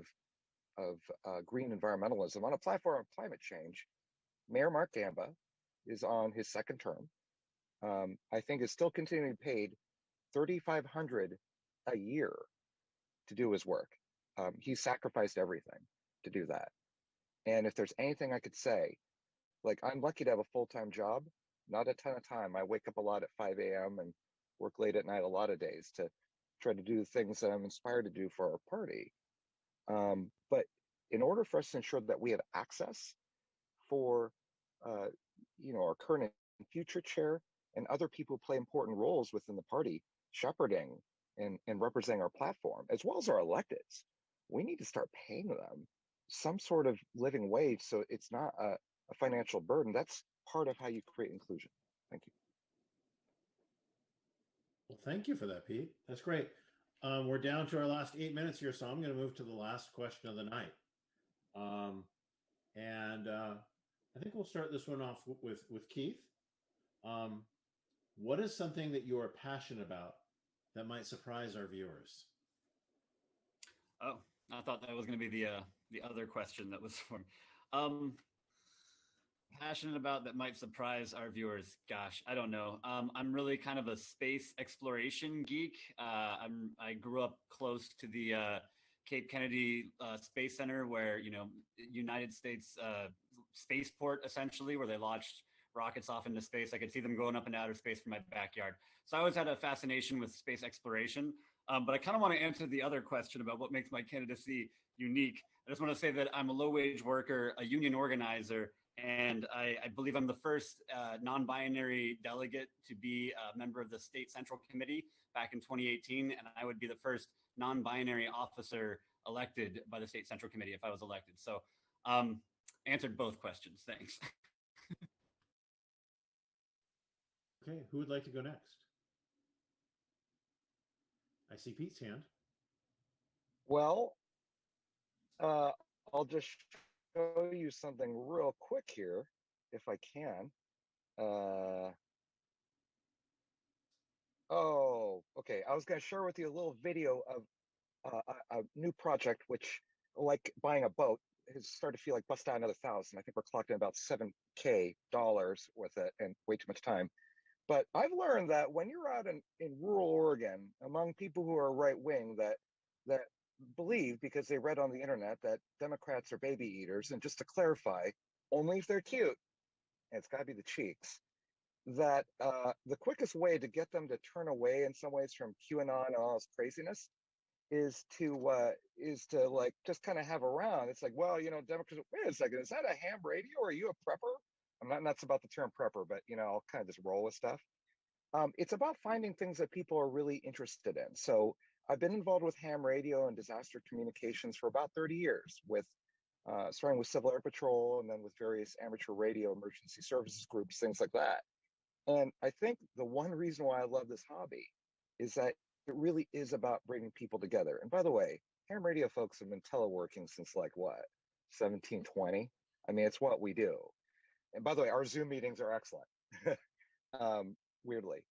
of green environmentalism on a platform of climate change. Mayor Mark Gamba is on his second term. I think is still continuing to be paid $3,500 a year to do his work. He sacrificed everything to do that. And if there's anything I could say, like, I'm lucky to have a full-time job, not a ton of time. I wake up a lot at 5 a.m. and work late at night a lot of days to try to do the things that I'm inspired to do for our party. But in order for us to ensure that we have access for, our current and future chair, and other people play important roles within the party, shepherding and representing our platform, as well as our electeds. We need to start paying them some sort of living wage so it's not a financial burden. That's part of how you create inclusion. Thank you. Well, thank you for that, Pete. That's great. We're down to our last 8 minutes here, so I'm going to move to the last question of the night. I think we'll start this one off with Keith. What is something that you are passionate about that might surprise our viewers? Oh, I thought that was going to be the other question that was for me. Passionate about that might surprise our viewers. Gosh, I don't know. I'm really kind of a space exploration geek. I grew up close to the Cape Kennedy Space Center, where United States spaceport, essentially, where they launched rockets off into space. I could see them going up into outer space from my backyard. So I always had a fascination with space exploration. But I kind of want to answer the other question about what makes my candidacy unique. I just want to say that I'm a low-wage worker, a union organizer, and I believe I'm the first non-binary delegate to be a member of the State Central Committee back in 2018, and I would be the first non-binary officer elected by the State Central Committee if I was elected. So answered both questions. Thanks. Okay, who would like to go next? I see Pete's hand. Well, I'll just show you something real quick here, if I can. Oh, okay. I was going to share with you a little video of a new project, which, like buying a boat, has started to feel like bust out another 1,000. I think we're clocking about $7K with it, and way too much time. But I've learned that when you're out in rural Oregon, among people who are right wing, that believe, because they read on the internet, that Democrats are baby eaters, and just to clarify, only if they're cute, and it's got to be the cheeks, that the quickest way to get them to turn away in some ways from QAnon and all this craziness is to like just kind of have around. It's like, well, Democrats, wait a second, is that a ham radio or are you a prepper? I'm not nuts about the term prepper, but I'll kind of just roll with stuff. It's about finding things that people are really interested in. So I've been involved with ham radio and disaster communications for about 30 years, with starting with Civil Air Patrol and then with various amateur radio emergency services groups, things like that. And I think the one reason why I love this hobby is that it really is about bringing people together. And by the way, ham radio folks have been teleworking since like what, 1720? I mean, it's what we do. And by the way, our Zoom meetings are excellent, weirdly.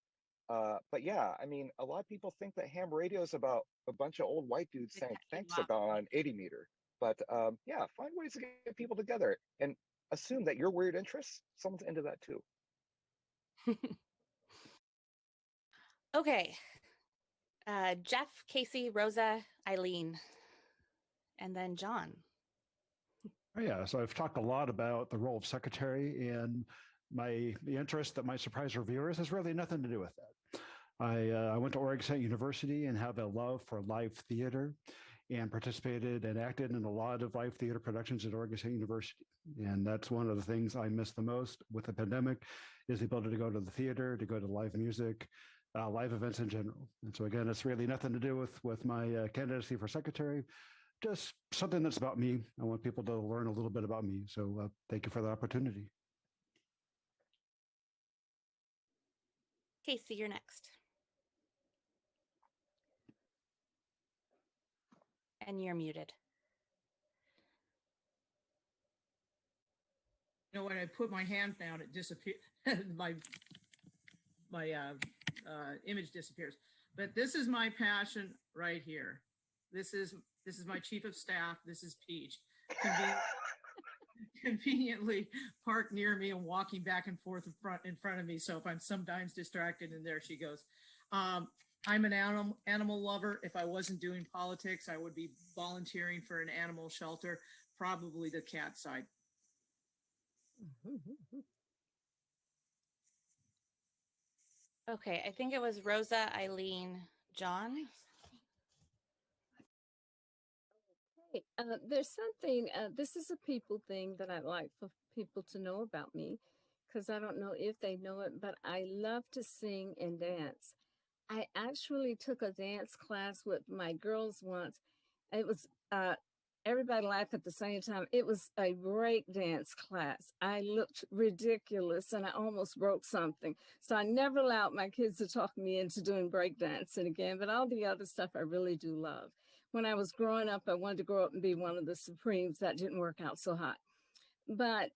But yeah, I mean, a lot of people think that ham radio is about a bunch of old white dudes saying thanks about an 80 meter. But yeah, find ways to get people together and assume that your weird interests, someone's into that too. Okay. Jeff, Casey, Rosa, Eileen, and then John. Oh, yeah, so I've talked a lot about the role of secretary, and the interest that might surprise our viewers has really nothing to do with that. I went to Oregon State University and have a love for live theater, and participated and acted in a lot of live theater productions at Oregon State University. And that's one of the things I miss the most with the pandemic, is the ability to go to the theater, to go to live music, live events in general. And so again, it's really nothing to do with my candidacy for secretary, just something that's about me. I want people to learn a little bit about me. So thank you for the opportunity. Casey, you're next. And you're muted. When I put my hand down, it disappeared. my image disappears. But this is my passion right here. This is my chief of staff. This is Peach. Conveniently parked near me and walking back and forth in front of me. So if I'm sometimes distracted, and there she goes. I'm an animal lover. If I wasn't doing politics, I would be volunteering for an animal shelter, probably the cat side. Okay, I think it was Rosa, Eileen, John. Okay, there's something, this is a people thing that I'd like for people to know about me. because I don't know if they know it, but I love to sing and dance. I actually took a dance class with my girls once. It was everybody laughed at the same time. It was a break dance class. I looked ridiculous and I almost broke something. So I never allowed my kids to talk me into doing break dancing again, but all the other stuff I really do love. When I was growing up, I wanted to grow up and be one of the Supremes. That didn't work out so hot. But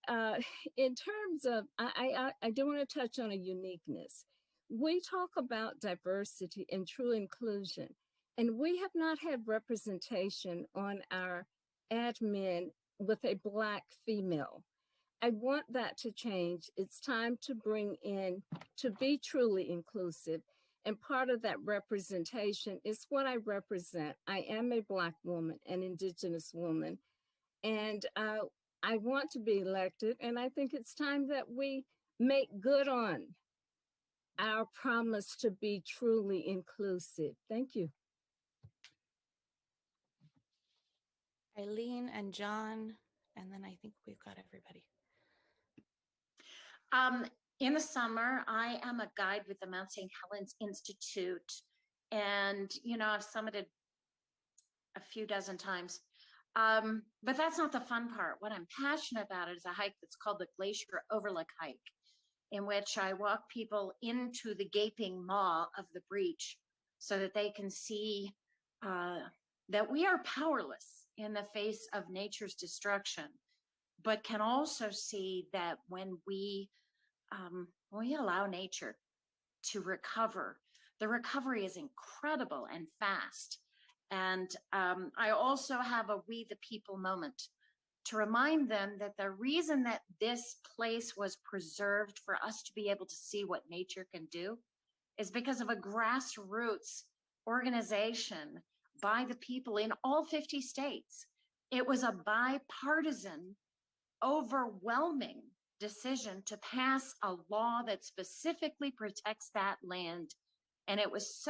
in terms of, I do want to touch on a uniqueness. We talk about diversity and true inclusion, and we have not had representation on our admin with a Black female. I want that to change. It's time to bring in, to be truly inclusive. And part of that representation is what I represent. I am a Black woman, an Indigenous woman, and I want to be elected. And I think it's time that we make good on our promise to be truly inclusive. Thank you. Eileen and John, and then I think we've got everybody. In the summer, I am a guide with the Mount St. Helens Institute. And, you know, I've summited a few dozen times. But that's not the fun part. What I'm passionate about is a hike that's called the Glacier Overlook Hike, in which I walk people into the gaping maw of the breach so that they can see that we are powerless in the face of nature's destruction, but can also see that when we allow nature to recover, the recovery is incredible and fast. And I also have a We the People moment to remind them that the reason that this place was preserved for us to be able to see what nature can do is because of a grassroots organization by the people in all 50 states. It was a bipartisan, overwhelming decision to pass a law that specifically protects that land. And it was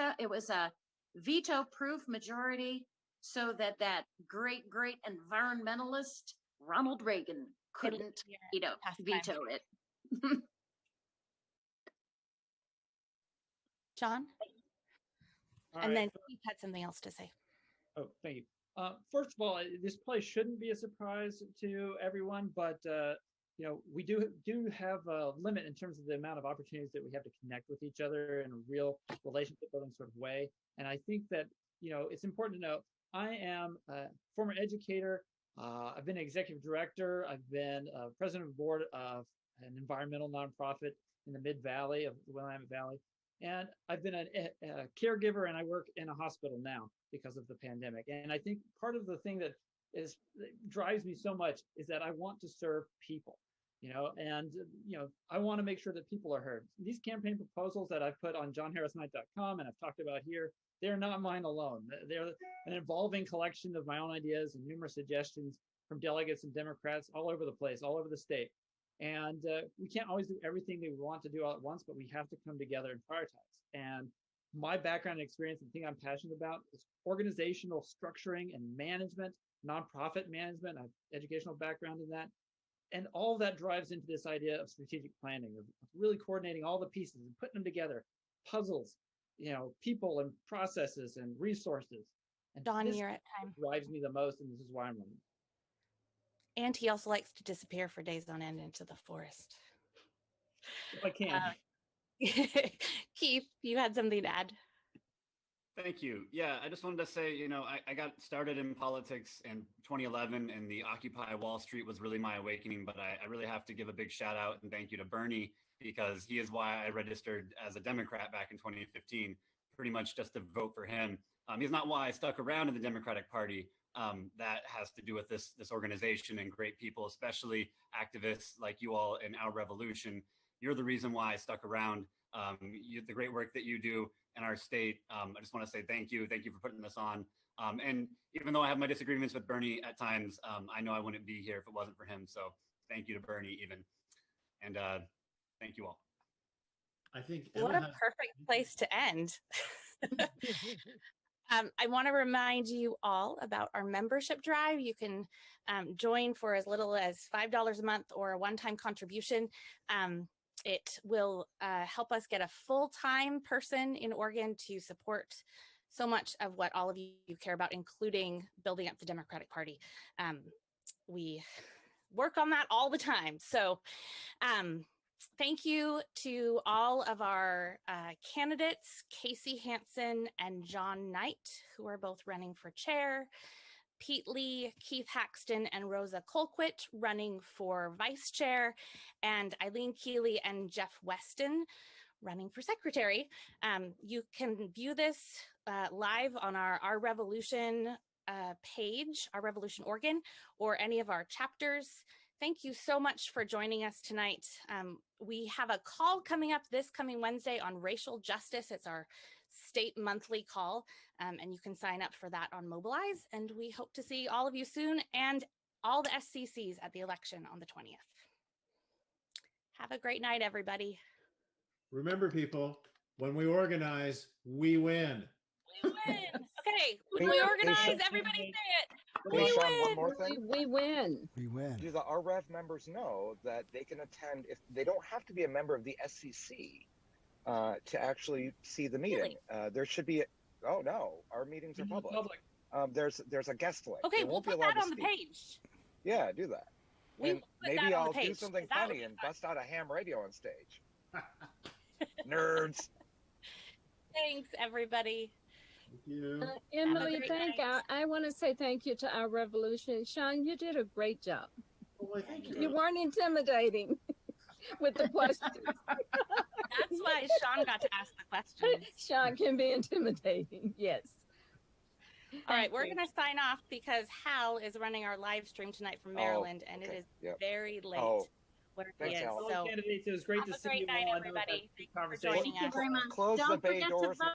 a veto-proof majority so that great environmentalist Ronald Reagan couldn't, veto it. John? All and right. then Keith had something else to say. Oh, thank you. First of all, this place shouldn't be a surprise to everyone, but you know, we do have a limit in terms of the amount of opportunities that we have to connect with each other in a real relationship building sort of way. And I think that, you know, it's important to know I am a former educator. I've been executive director. I've been president of the board of an environmental nonprofit in the Mid-Valley of the Willamette Valley. And I've been a caregiver, and I work in a hospital now because of the pandemic. And I think part of the thing that drives me so much is that I want to serve people, you know, and, you know, I want to make sure that people are heard. These campaign proposals that I've put on johnharrisknight.com and I've talked about here, they're not mine alone. They're an evolving collection of my own ideas and numerous suggestions from delegates and Democrats all over the place, all over the state. And we can't always do everything that we want to do all at once, but we have to come together and prioritize. And my background and experience, the thing I'm passionate about is organizational structuring and management, nonprofit management. I have educational background in that. And all of that drives into this idea of strategic planning, of really coordinating all the pieces and putting them together, puzzles, you know, people and processes and resources. And Dawn, you're at time. Drives me the most, and this is why I'm running. And he also likes to disappear for days on end into the forest. If I can. Keith, you had something to add? Thank you. Yeah, I just wanted to say, you know, I got started in politics in 2011, and the Occupy Wall Street was really my awakening. But I really have to give a big shout out and thank you to Bernie, because he is why I registered as a Democrat back in 2015, pretty much just to vote for him. He's not why I stuck around in the Democratic Party. That has to do with this organization and great people, especially activists like you all in Our Revolution. You're the reason why I stuck around. The great work that you do in our state. I just want to say thank you. Thank you for putting this on. And even though I have my disagreements with Bernie at times, I know I wouldn't be here if it wasn't for him. So thank you to Bernie even. And thank you all. I think what a perfect place to end. I want to remind you all about our membership drive. You can join for as little as $5 a month or a one-time contribution. It will help us get a full-time person in Oregon to support so much of what all of you care about, including building up the Democratic Party. We work on that all the time. So thank you to all of our candidates, Casey Hansen and John Knight, who are both running for chair, Pete Lee, Keith Haxton, and Rosa Colquitt running for vice chair, and Eileen Keeley and Jeff Weston running for secretary. You can view this live on our Revolution page, Our Revolution Oregon, or any of our chapters. Thank you so much for joining us tonight. We have a call coming up this coming Wednesday on racial justice. It's our state monthly call, and you can sign up for that on Mobilize. And we hope to see all of you soon and all the SCCs at the election on the 20th. Have a great night, everybody. Remember, people, when we organize, we win. We win. Okay, when we organize, everybody say it. We Hey, Sean, win. one more thing. We win. We win. Do the RREV members know that they can attend, if they don't have to be a member of the SCC to actually see the meeting? Really? There should be, oh no, our meetings are public. There's a guest link. Okay, They we'll won't be put allowed that to on the speak. page. Yeah, do that. We And will put maybe that on I'll the page, do something 'cause that would funny be and fun. bust out a ham radio on stage. Nerds. Thanks, everybody. Thank you. Emily, great night. I want to say thank you to Our Revolution. Sean, you did a great job. Oh, well, thank You weren't intimidating with the questions. That's why Sean got to ask the questions. Sean can be intimidating, yes. All right, Thank we're you. going to sign off because Hal is running our live stream tonight from Maryland, and it okay. is Yep. very late Oh, where he thanks, is. Hal. All So candidates, it was great have to a see great you night, all. I know we've had everybody. good Thank you for conversations. joining Thank you us. very much. Close the Don't bay forget to doors. vote.